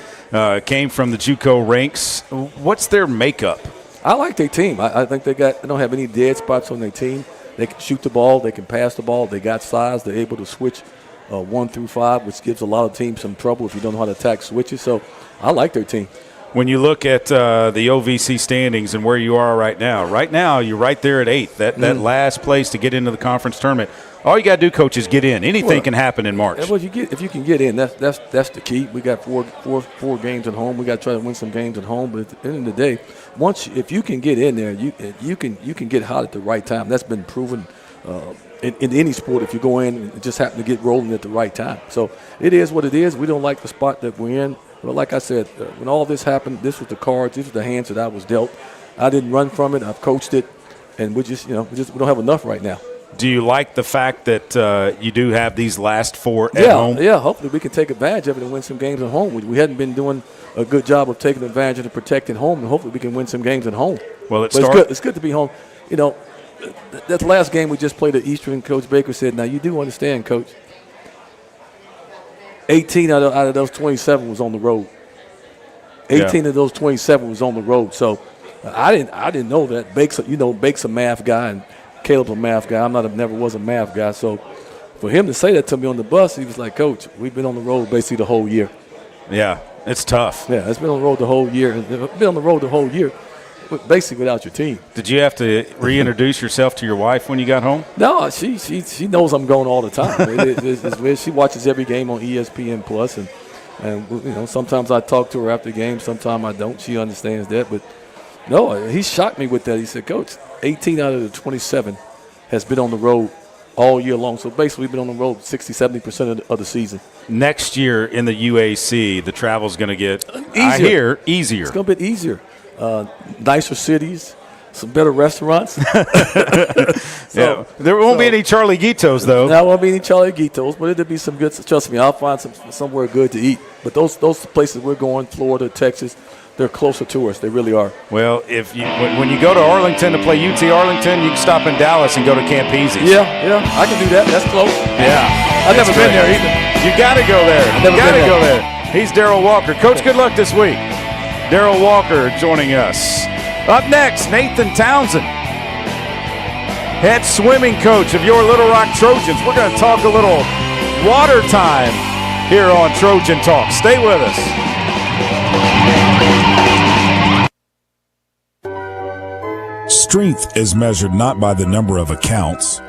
came from the JUCO ranks. What's their makeup? I like their team. I think they don't have any dead spots on their team. They can shoot the ball. They can pass the ball. They got size. They're able to switch 1 through 5, which gives a lot of teams some trouble if you don't know how to attack switches. So I like their team. When you look at the OVC standings and where you are right now you're right there at 8th. That last place to get into the conference tournament. All you got to do, coach, is get in. Anything can happen in March. Well, if you can get in, that's the key. We got four games at home. We got to try to win some games at home. But at the end of the day, if you can get in there, you can get hot at the right time. That's been proven in any sport. If you go in and just happen to get rolling at the right time, so it is what it is. We don't like the spot that we're in. But like I said, when all this happened, this was the cards. These were the hands that I was dealt. I didn't run from it. I've coached it, and we don't have enough right now. Do you like the fact that you do have these last 4 at home? Yeah, hopefully we can take advantage of it and win some games at home. We hadn't been doing a good job of taking advantage of and protecting home, and hopefully we can win some games at home. Well, it's good to be home. You know, that last game we just played at Eastern, Coach Baker said, now you do understand, Coach, 18 out of those 27 was on the road. 18 of those 27 was on the road. So I didn't know that. Bake's a math guy, and Caleb's a math guy. Never was a math guy. So for him to say that to me on the bus, he was like, Coach, we've been on the road basically the whole year. Yeah, it's tough. Yeah, it's been on the road the whole year. Been on the road the whole year, basically without your team. Did you have to reintroduce yourself to your wife when you got home? No, she knows I'm going all the time. She watches every game on ESPN Plus, and sometimes I talk to her after the game, sometimes I don't. She understands that, but no, he shocked me with that. He said, Coach, 18 out of the 27 has been on the road all year long. So basically we've been on the road 60-70% of the season. Next year in the UAC, the travel's going to get easier. It's going to be easier. nicer cities, some better restaurants. Yeah, there won't be any Charlie Guitos, though. There won't be any Charlie Guitos, but it'll be some good. Trust me, I'll find somewhere good to eat. But those places we're going, Florida, Texas, they're closer to us. They really are. Well, when you go to Arlington to play UT Arlington, you can stop in Dallas and go to Campese's. Yeah, I can do that. That's close. Yeah, I've never been there either. You got to go there. You got to go there. He's Darryl Walker. Coach, good luck this week. Darryl Walker joining us. Up next, Nathan Townsend, head swimming coach of your Little Rock Trojans. We're going to talk a little water time here on Trojan Talk. Stay with us. Strength is measured not by the number of accounts.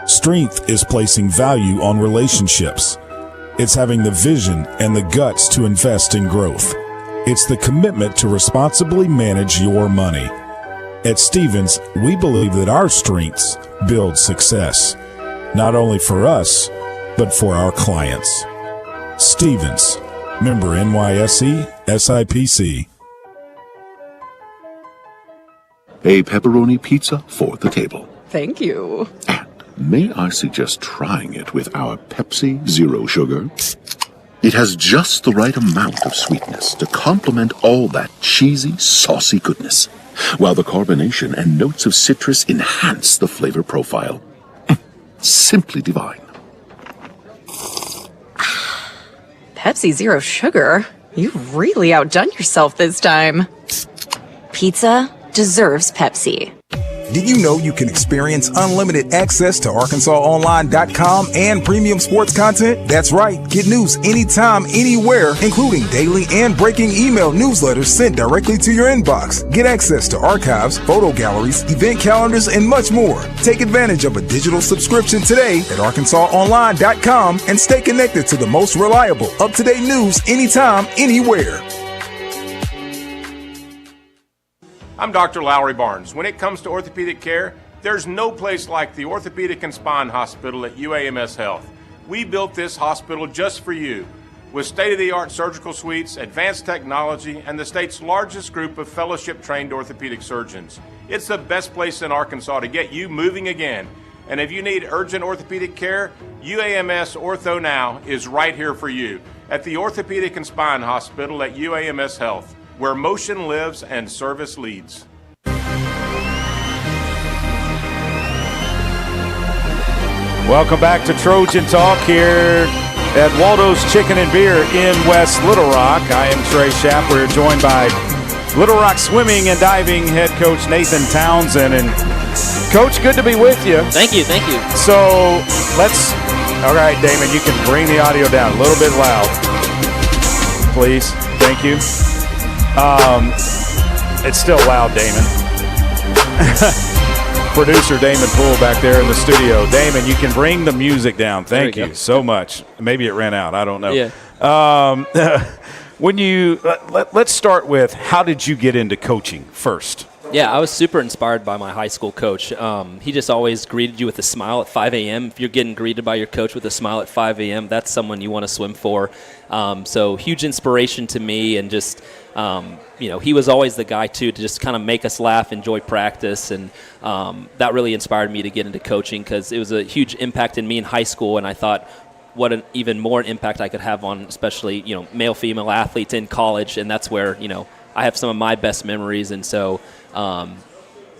Strength is placing value on relationships. It's having the vision and the guts to invest in growth. It's the commitment to responsibly manage your money. At Stephens, we believe that our strengths build success, not only for us, but for our clients. Stephens, member NYSE, SIPC. A pepperoni pizza for the table. Thank you. May I suggest trying it with our Pepsi Zero Sugar? It has just the right amount of sweetness to complement all that cheesy, saucy goodness, while the carbonation and notes of citrus enhance the flavor profile. Simply divine. Pepsi Zero Sugar? You've really outdone yourself this time. Pizza deserves Pepsi. Did you know you can experience unlimited access to ArkansasOnline.com and premium sports content? That's right. Get news anytime, anywhere, including daily and breaking email newsletters sent directly to your inbox. Get access to archives, photo galleries, event calendars, and much more. Take advantage of a digital subscription today at ArkansasOnline.com and stay connected to the most reliable, up-to-date news anytime, anywhere. I'm Dr. Lowry Barnes. When it comes to orthopedic care, there's no place like the Orthopedic and Spine Hospital at UAMS Health. We built this hospital just for you, with state-of-the-art surgical suites, advanced technology, and the state's largest group of fellowship-trained orthopedic surgeons. It's the best place in Arkansas to get you moving again. And if you need urgent orthopedic care, UAMS Ortho Now is right here for you at the Orthopedic and Spine Hospital at UAMS Health, where motion lives and service leads. Welcome back to Trojan Talk here at Waldo's Chicken and Beer in West Little Rock. I am Trey Schapp. We're joined by Little Rock Swimming and Diving head coach Nathan Townsend. And Coach, good to be with you. Thank you, thank you. So all right, Damon, you can bring the audio down a little bit loud, please. Thank you. It's still loud, Damon. Producer Damon Poole back there in the studio. Damon, you can bring the music down. Thank you so much. Maybe it ran out. I don't know. Yeah. When you let's start with, how did you get into coaching first? Yeah, I was super inspired by my high school coach. He just always greeted you with a smile at 5 a.m. If you're getting greeted by your coach with a smile at 5 a.m., that's someone you want to swim for. So huge inspiration to me, and just he was always the guy too to just kind of make us laugh, enjoy practice, and that really inspired me to get into coaching, because it was a huge impact in me in high school, and I thought what an even more impact I could have on especially male female athletes in college, and that's where I have some of my best memories, and so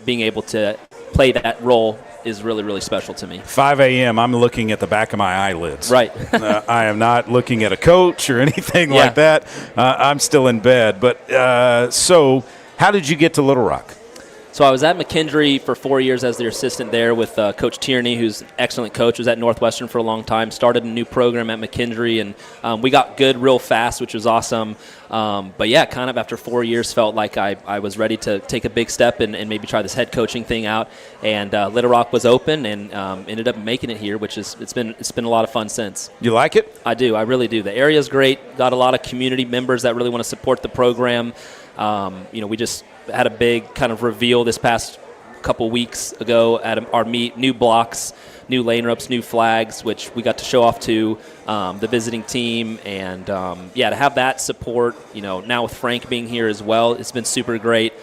being able to play that role is really, really special to me. 5 a.m., I'm looking at the back of my eyelids. Right. I am not looking at a coach or anything like that. I'm still in bed. But so how did you get to Little Rock? So I was at McKendree for 4 years as their assistant there with Coach Tierney, who's an excellent coach. Was at Northwestern for a long time. Started a new program at McKendree, and we got good real fast, which was awesome. But yeah, kind of after 4 years, felt like I was ready to take a big step and maybe try this head coaching thing out. And Little Rock was open, and ended up making it here, which is it's been a lot of fun since. You like it? I do. I really do. The area's great. Got a lot of community members that really want to support the program. We just had a big kind of reveal this past couple weeks ago at our meet. New blocks, new lane ropes, new flags, which we got to show off to the visiting team. And, to have that support, now with Frank being here as well, it's been super great.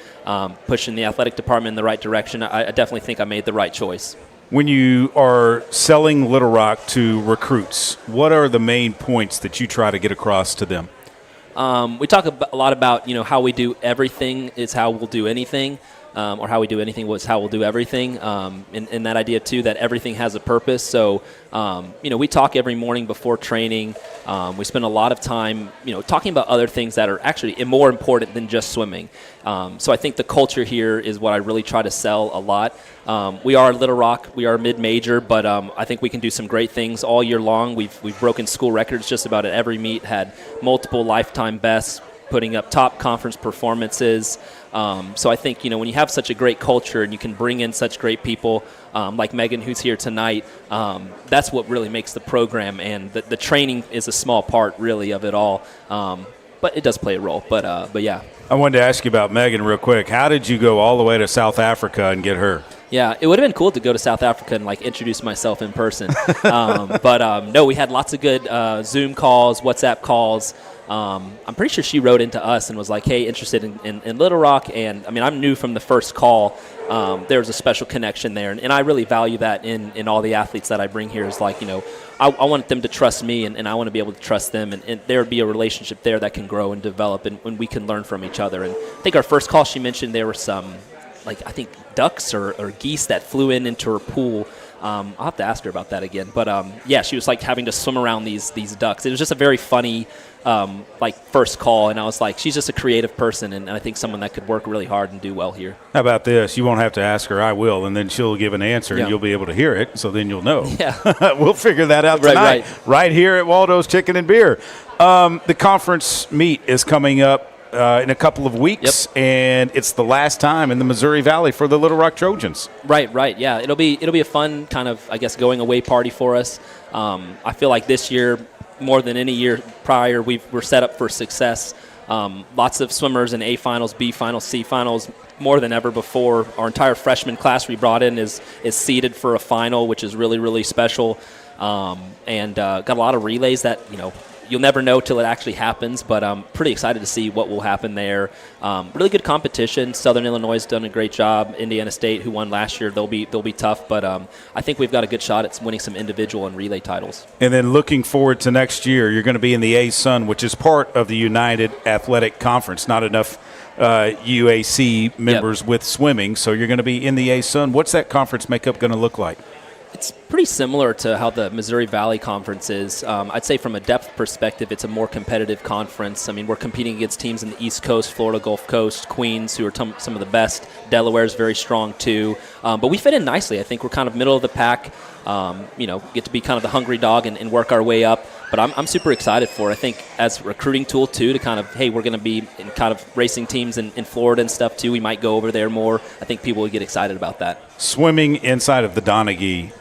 pushing the athletic department in the right direction. I definitely think I made the right choice. When you are selling Little Rock to recruits, what are the main points that you try to get across to them? We talk a lot about, how we do everything is how we'll do anything, or how we do anything was how we'll do everything. And that idea, too, that everything has a purpose. So, we talk every morning before training. We spend a lot of time, talking about other things that are actually more important than just swimming. So I think the culture here is what I really try to sell a lot. We are Little Rock. We are mid-major, but I think we can do some great things all year long. We've broken school records just about at every meet, had multiple lifetime bests, putting up top conference performances. So I think, when you have such a great culture and you can bring in such great people like Megan, who's here tonight, that's what really makes the program. And the training is a small part, really, of it all. But it does play a role. But yeah. I wanted to ask you about Megan real quick. How did you go all the way to South Africa and get her? Yeah, it would have been cool to go to South Africa and introduce myself in person. But no, we had lots of good Zoom calls, WhatsApp calls. I'm pretty sure she wrote into us and was like, hey, interested in Little Rock. And, I'm new from the first call. There was a special connection there. And I really value that in all the athletes that I bring here is I want them to trust me and I want to be able to trust them. And there would be a relationship there that can grow and develop and we can learn from each other. And I think our first call, she mentioned there were some, I think ducks or geese that flew into her pool. I'll have to ask her about that again. But, yeah, she was having to swim around these ducks. It was just a very funny first call, and I was like, she's just a creative person, and I think someone that could work really hard and do well here. How about this? You won't have to ask her, I will, and then she'll give an answer, and you'll be able to hear it, so then you'll know. Yeah. We'll figure that out tonight, right here at Waldo's Chicken and Beer. The conference meet is coming up in a couple of weeks, and it's the last time in the Missouri Valley for the Little Rock Trojans. Right, yeah. It'll be a fun kind of, going away party for us. I feel like this year, more than any year prior, we're set up for success. Lots of swimmers in A finals, B finals, C finals, more than ever before. Our entire freshman class we brought in is seeded for a final, which is really, really special. And got a lot of relays that, you'll never know till it actually happens, but I'm pretty excited to see what will happen there. Really good competition. Southern Illinois has done a great job. Indiana State, who won last year, they'll be tough, but I think we've got a good shot at winning some individual and relay titles. And then looking forward to next year, you're going to be in the A-Sun, which is part of the United Athletic Conference. Not enough UAC members with swimming, so you're going to be in the A-Sun. What's that conference makeup going to look like? It's pretty similar to how the Missouri Valley Conference is. I'd say from a depth perspective, it's a more competitive conference. We're competing against teams in the East Coast, Florida Gulf Coast, Queens, who are some of the best. Delaware's very strong, too. But we fit in nicely. I think we're kind of middle of the pack, get to be kind of the hungry dog and work our way up. But I'm super excited for it. I think as a recruiting tool, too, to kind of, hey, we're going to be in kind of racing teams in Florida and stuff, too. We might go over there more. I think people would get excited about that. Swimming inside of the Donaghy,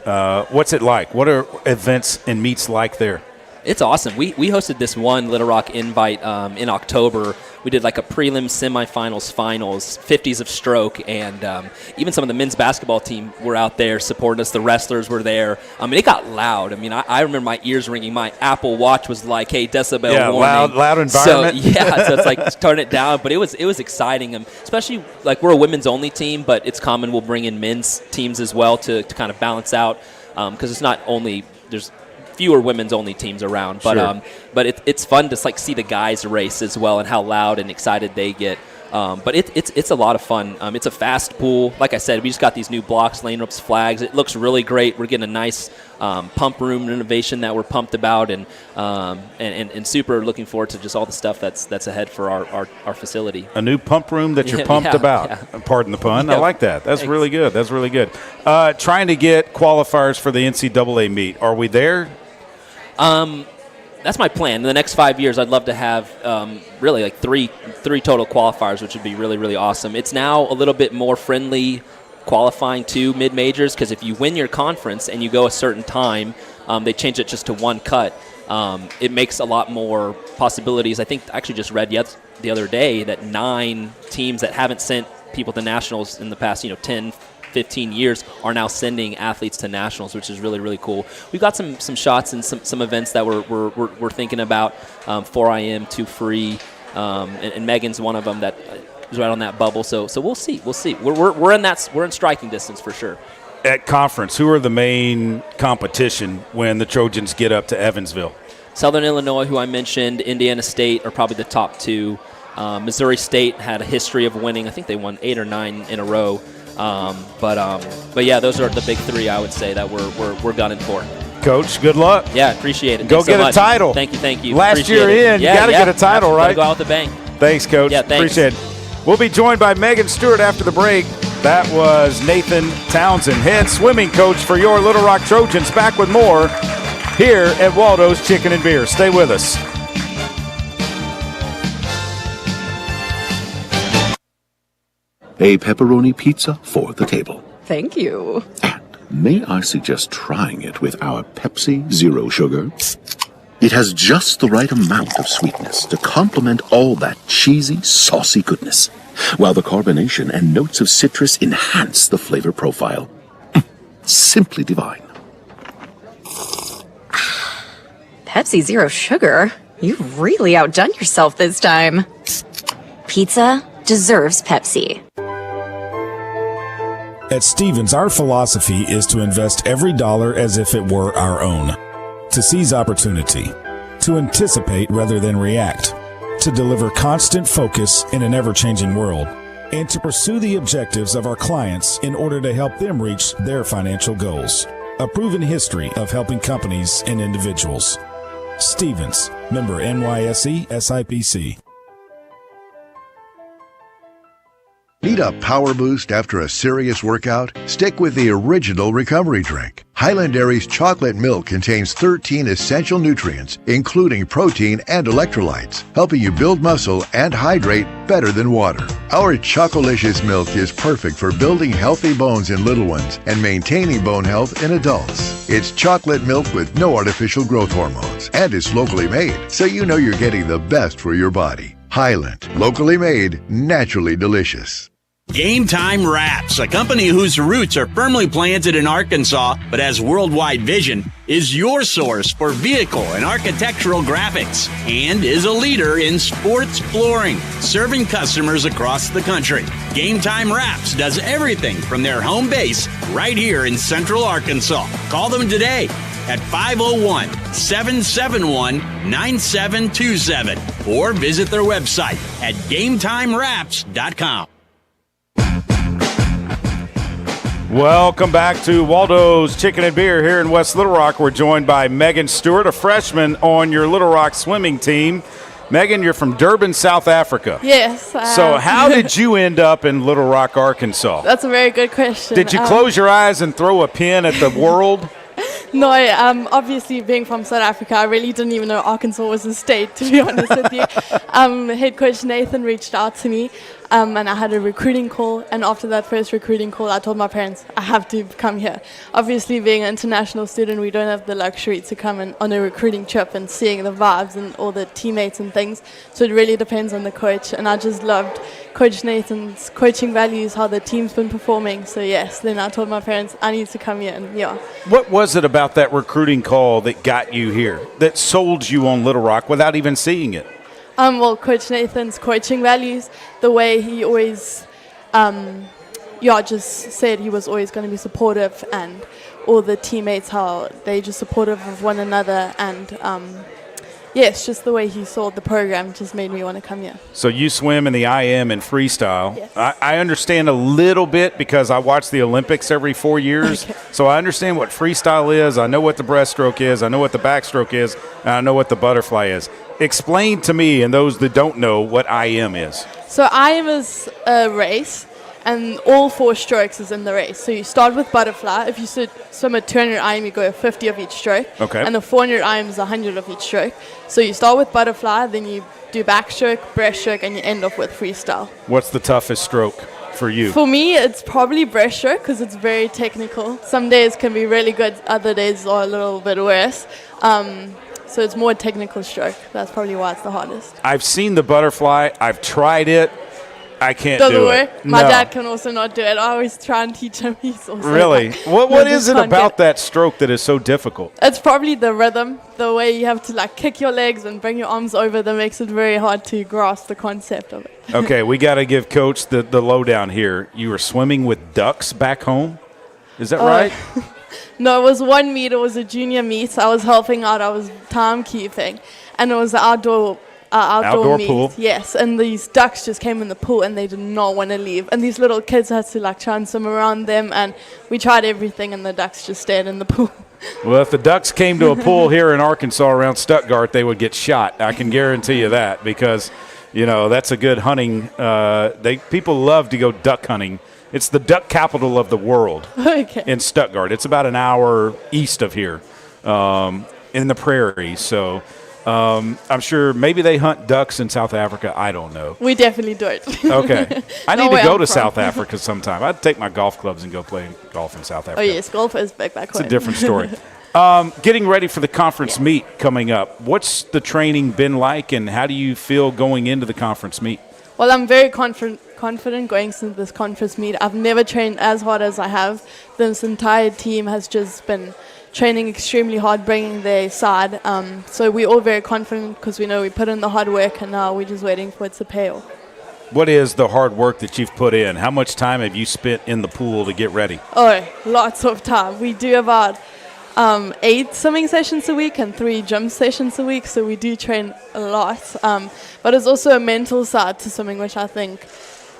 what's it like? What are events and meets like there? It's awesome. We hosted this one Little Rock invite in October. We did a prelim, semifinals, finals, 50s of stroke, and even some of the men's basketball team were out there supporting us. The wrestlers were there. It got loud. I remember my ears ringing. My Apple Watch was like, "Hey, decibel warning." loud environment. So it's turn it down. But it was exciting, especially we're a women's only team, but it's common we'll bring in men's teams as well to kind of balance out because it's not only there's fewer women's only teams around, but sure. But it's fun to see the guys race as well and how loud and excited they get. But it's a lot of fun. It's a fast pool. Like I said, we just got these new blocks, lane ropes, flags. It looks really great. We're getting a nice pump room renovation that we're pumped about, and super looking forward to just all the stuff that's ahead for our facility. A new pump room that you're pumped about. Yeah. Pardon the pun. I like that. That's really good. That's really good. Trying to get qualifiers for the NCAA meet. Are we there? That's my plan. In the next 5 years, I'd love to have really three total qualifiers, which would be really, really awesome. It's now a little bit more friendly qualifying to mid-majors because if you win your conference and you go a certain time, they change it just to one cut. It makes a lot more possibilities. I think I actually just read the other day that 9 teams that haven't sent people to nationals in the past 10, 15 years are now sending athletes to nationals, which is really, really cool. We've got some shots and some events that we're thinking about. 4IM, 2 free, and Megan's one of them that right on that bubble. So we'll see. We're in striking distance for sure. At conference, who are the main competition when the Trojans get up to Evansville? Southern Illinois, who I mentioned, Indiana State are probably the top two. Missouri State had a history of winning. I think they won 8 or 9 in a row. But yeah, those are the big three I would say that we're gunning for. Coach, good luck. Yeah, appreciate it. Go Thanks get so a much. title. Thank you. Last Appreciate year it. in, you got to get a title, right? Gotta go out with a bang. Thanks, Coach. Yeah, thanks. Appreciate it. We'll be joined by Megan Stewart after the break. That was Nathan Townsend, head swimming coach for your Little Rock Trojans. Back with more here at Waldo's Chicken and Beer. Stay with us. A pepperoni pizza for the table. Thank you. May I suggest trying it with our Pepsi Zero Sugar? It has just the right amount of sweetness to complement all that cheesy, saucy goodness, while the carbonation and notes of citrus enhance the flavor profile. Simply divine. Pepsi Zero Sugar? You've really outdone yourself this time. Pizza deserves Pepsi. At Stevens, our philosophy is to invest every dollar as if it were our own, to seize opportunity, to anticipate rather than react, to deliver constant focus in an ever-changing world, and to pursue the objectives of our clients in order to help them reach their financial goals. A proven history of helping companies and individuals. Stevens, member NYSE SIPC. Need a power boost after a serious workout? Stick with the original recovery drink. Highland Dairy's chocolate milk contains 13 essential nutrients, including protein and electrolytes, helping you build muscle and hydrate better than water. Our Chocolicious milk is perfect for building healthy bones in little ones and maintaining bone health in adults. It's chocolate milk with no artificial growth hormones, and it's locally made, so you know you're getting the best for your body. Highland, locally made, naturally delicious. Game Time Wraps, a company whose roots are firmly planted in Arkansas but has worldwide vision, is your source for vehicle and architectural graphics and is a leader in sports flooring, serving customers across the country. Game Time Wraps does everything from their home base right here in Central Arkansas. Call them today at 501-771-9727 or visit their website at GameTimeWraps.com. Welcome back to Waldo's Chicken and Beer here in West Little Rock. We're joined by Megan Stewart, a freshman on your Little Rock swimming team. Megan, you're from Durban, South Africa. Yes. So how did you end up in Little Rock, Arkansas? That's a very good question. Did you close your eyes and throw a pin at the world? No, obviously being from South Africa, I really didn't even know Arkansas was a state, to be honest with you. Head coach Nathan reached out to me, and I had a recruiting call. And after that first recruiting call, I told my parents, I have to come here. Obviously, being an international student, we don't have the luxury to come on a recruiting trip and seeing the vibes and all the teammates and things. So it really depends on the coach. And I just loved Coach Nathan's coaching values, how the team's been performing. So yes, then I told my parents, I need to come here. And yeah. What was it about that recruiting call that got you here, that sold you on Little Rock without even seeing it? Well, Coach Nathan's coaching values, the way he always, just said he was always going to be supportive, and all the teammates, how they just supportive of one another, and yes, just the way he sold the program just made me want to come here. So you swim in the IM and freestyle. Yes. I understand a little bit because I watch the Olympics every 4 years. Okay. So I understand what freestyle is. I know what the breaststroke is. I know what the backstroke is. And I know what the butterfly is. Explain to me and those that don't know what IM is. So IM is a race, and all 4 strokes is in the race. So you start with butterfly. If you swim a 200 IM, you go 50 of each stroke. Okay. And the 400 IM is 100 of each stroke. So you start with butterfly, then you do backstroke, breaststroke, and you end off with freestyle. What's the toughest stroke for you? For me, it's probably breaststroke because it's very technical. Some days can be really good, other days are a little bit worse. So it's more technical stroke. That's probably why it's the hardest. I've seen the butterfly. I've tried it. I can't Doesn't do work. it. My No. dad can also not do it. I always try and teach him. He's also Really? like, What "No, is just it can't get about that stroke that is so difficult? It's probably the rhythm, the way you have to like kick your legs and bring your arms over that makes it very hard to grasp the concept of it. Okay, we got to give Coach the lowdown here. You were swimming with ducks back home? Is that right? No, it was one meet. It was a junior meet. I was helping out. I was timekeeping. And it was an outdoor meet. Pool? Yes, and these ducks just came in the pool and they did not want to leave. And these little kids had to like try and swim around them. And we tried everything and the ducks just stayed in the pool. Well, if the ducks came to a pool here in Arkansas around Stuttgart, they would get shot. I can guarantee you that because, that's a good hunting. People love to go duck hunting. It's the duck capital of the world in Stuttgart. It's about an hour east of here in the prairies. So I'm sure maybe they hunt ducks in South Africa. I don't know. We definitely do it. Okay. I need No, to go I'm to from. South Africa sometime. I'd take my golf clubs and go play golf in South Africa. Oh, yes, golf is back It's home. a different story. Getting ready for the conference meet coming up. What's the training been like, and how do you feel going into the conference meet? Well, I'm very confident going into this conference meet. I've never trained as hard as I have. This entire team has just been training extremely hard, bringing their side. So we're all very confident because we know we put in the hard work and now we're just waiting for it to pay off. What is the hard work that you've put in? How much time have you spent in the pool to get ready? Oh, lots of time. We do about 8 swimming sessions a week and 3 gym sessions a week, so we do train a lot. But it's also a mental side to swimming, which I think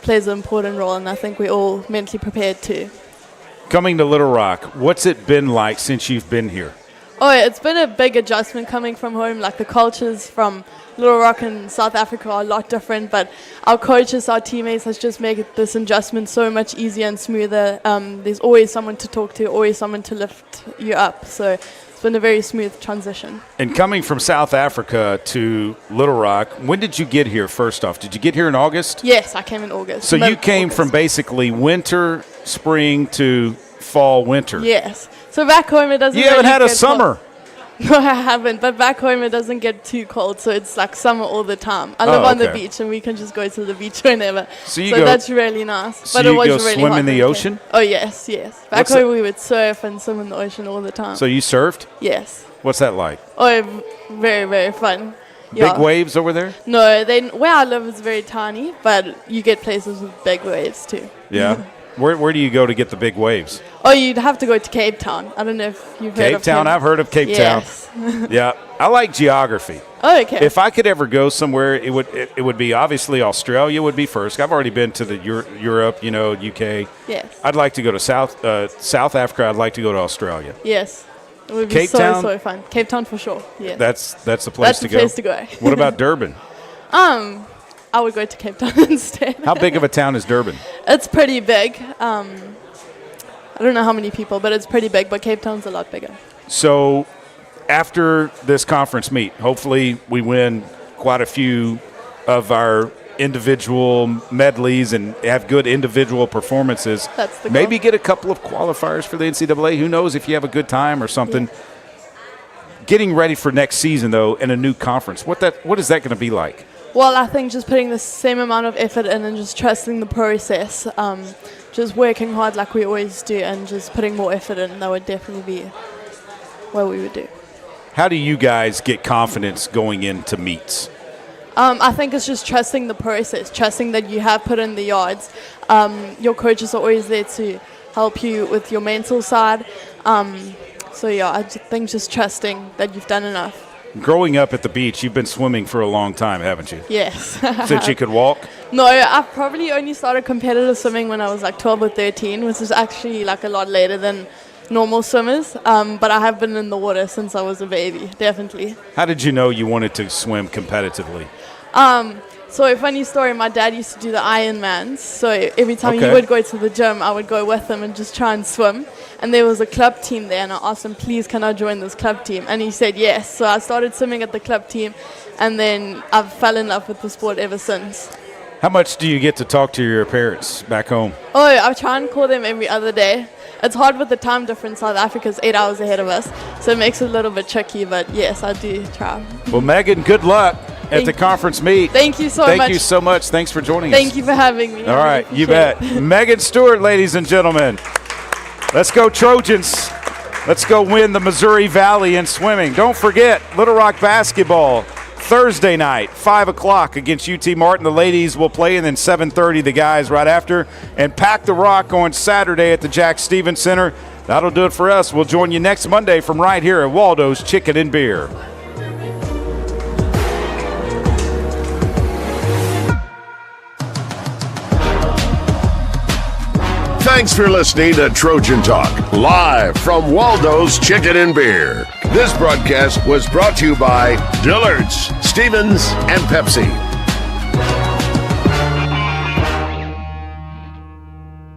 plays an important role, and I think we're all mentally prepared too. Coming to Little Rock, what's it been like since you've been here? Oh, it's been a big adjustment coming from home. Like the cultures from Little Rock and South Africa are a lot different, but our coaches, our teammates has just made this adjustment so much easier and smoother. There's always someone to talk to, always someone to lift you up. So it's been a very smooth transition. And coming from South Africa to Little Rock, when did you get here first off? Did you get here in August? Yes, I came in August. So you came from basically winter, spring to fall, winter. Yes. So back home it doesn't. You haven't really had a get summer. cold. No, I haven't. But back home it doesn't get too cold, so it's like summer all the time. I live on the beach, and we can just go to the beach whenever. So that's really nice. So but you it was go really swim hot in the when we ocean? came. Oh yes, yes. Back home we would surf and swim in the ocean all the time. So you surfed? Yes. What's that like? Oh, very very fun. Big waves over there? No, where I live is very tiny, but you get places with big waves too. Yeah. Where do you go to get the big waves? Oh, you'd have to go to Cape Town. I don't know if you've heard of Cape Town? I've heard of Cape Town. Yeah. I like geography. Oh, okay. If I could ever go somewhere, it would be obviously Australia would be first. I've already been to the Europe, UK. Yes. I'd like to go to South Africa. I'd like to go to Australia. Yes. It would be Cape so Town? fun. Cape Town for sure. Yeah. That's the place to go. That's the place to go. What about Durban? I would go to Cape Town instead. How big of a town is Durban? It's pretty big. I don't know how many people, but it's pretty big. But Cape Town's a lot bigger. So after this conference meet, hopefully we win quite a few of our individual medleys and have good individual performances. That's the goal. Maybe get a couple of qualifiers for the NCAA. Who knows if you have a good time or something. Yeah. Getting ready for next season, though, in a new conference, what is that going to be like? Well, I think just putting the same amount of effort in and just trusting the process, just working hard like we always do and just putting more effort in, that would definitely be what we would do. How do you guys get confidence going into meets? I think it's just trusting the process, trusting that you have put in the yards. Your coaches are always there to help you with your mental side. So, yeah, I think just trusting that you've done enough. Growing up at the beach, you've been swimming for a long time, haven't you? Yes. Since you could walk? No, I probably only started competitive swimming when I was like 12 or 13, which is actually like a lot later than normal swimmers. But I have been in the water since I was a baby, definitely. How did you know you wanted to swim competitively? So a funny story, my dad used to do the Ironmans. So every time he would go to the gym, I would go with him and just try and swim. And there was a club team there, and I asked him, please, can I join this club team? And he said yes. So I started swimming at the club team, and then I've fell in love with the sport ever since. How much do you get to talk to your parents back home? Oh, I try and call them every other day. It's hard with the time difference. South Africa's 8 hours ahead of us, so it makes it a little bit tricky, but yes, I do try. Well, Megan, good luck. at the conference meet. Thank you so much. Thank you so much. Thanks for joining us. Thank you for having me. All right, you bet. Megan Stewart, ladies and gentlemen. Let's go Trojans. Let's go win the Missouri Valley in swimming. Don't forget, Little Rock basketball, Thursday night, 5 o'clock against UT Martin. The ladies will play, and then 7:30 the guys right after. And Pack the Rock on Saturday at the Jack Stevens Center. That'll do it for us. We'll join you next Monday from right here at Waldo's Chicken and Beer. Thanks for listening to Trojan Talk, live from Waldo's Chicken and Beer. This broadcast was brought to you by Dillard's, Stevens, and Pepsi.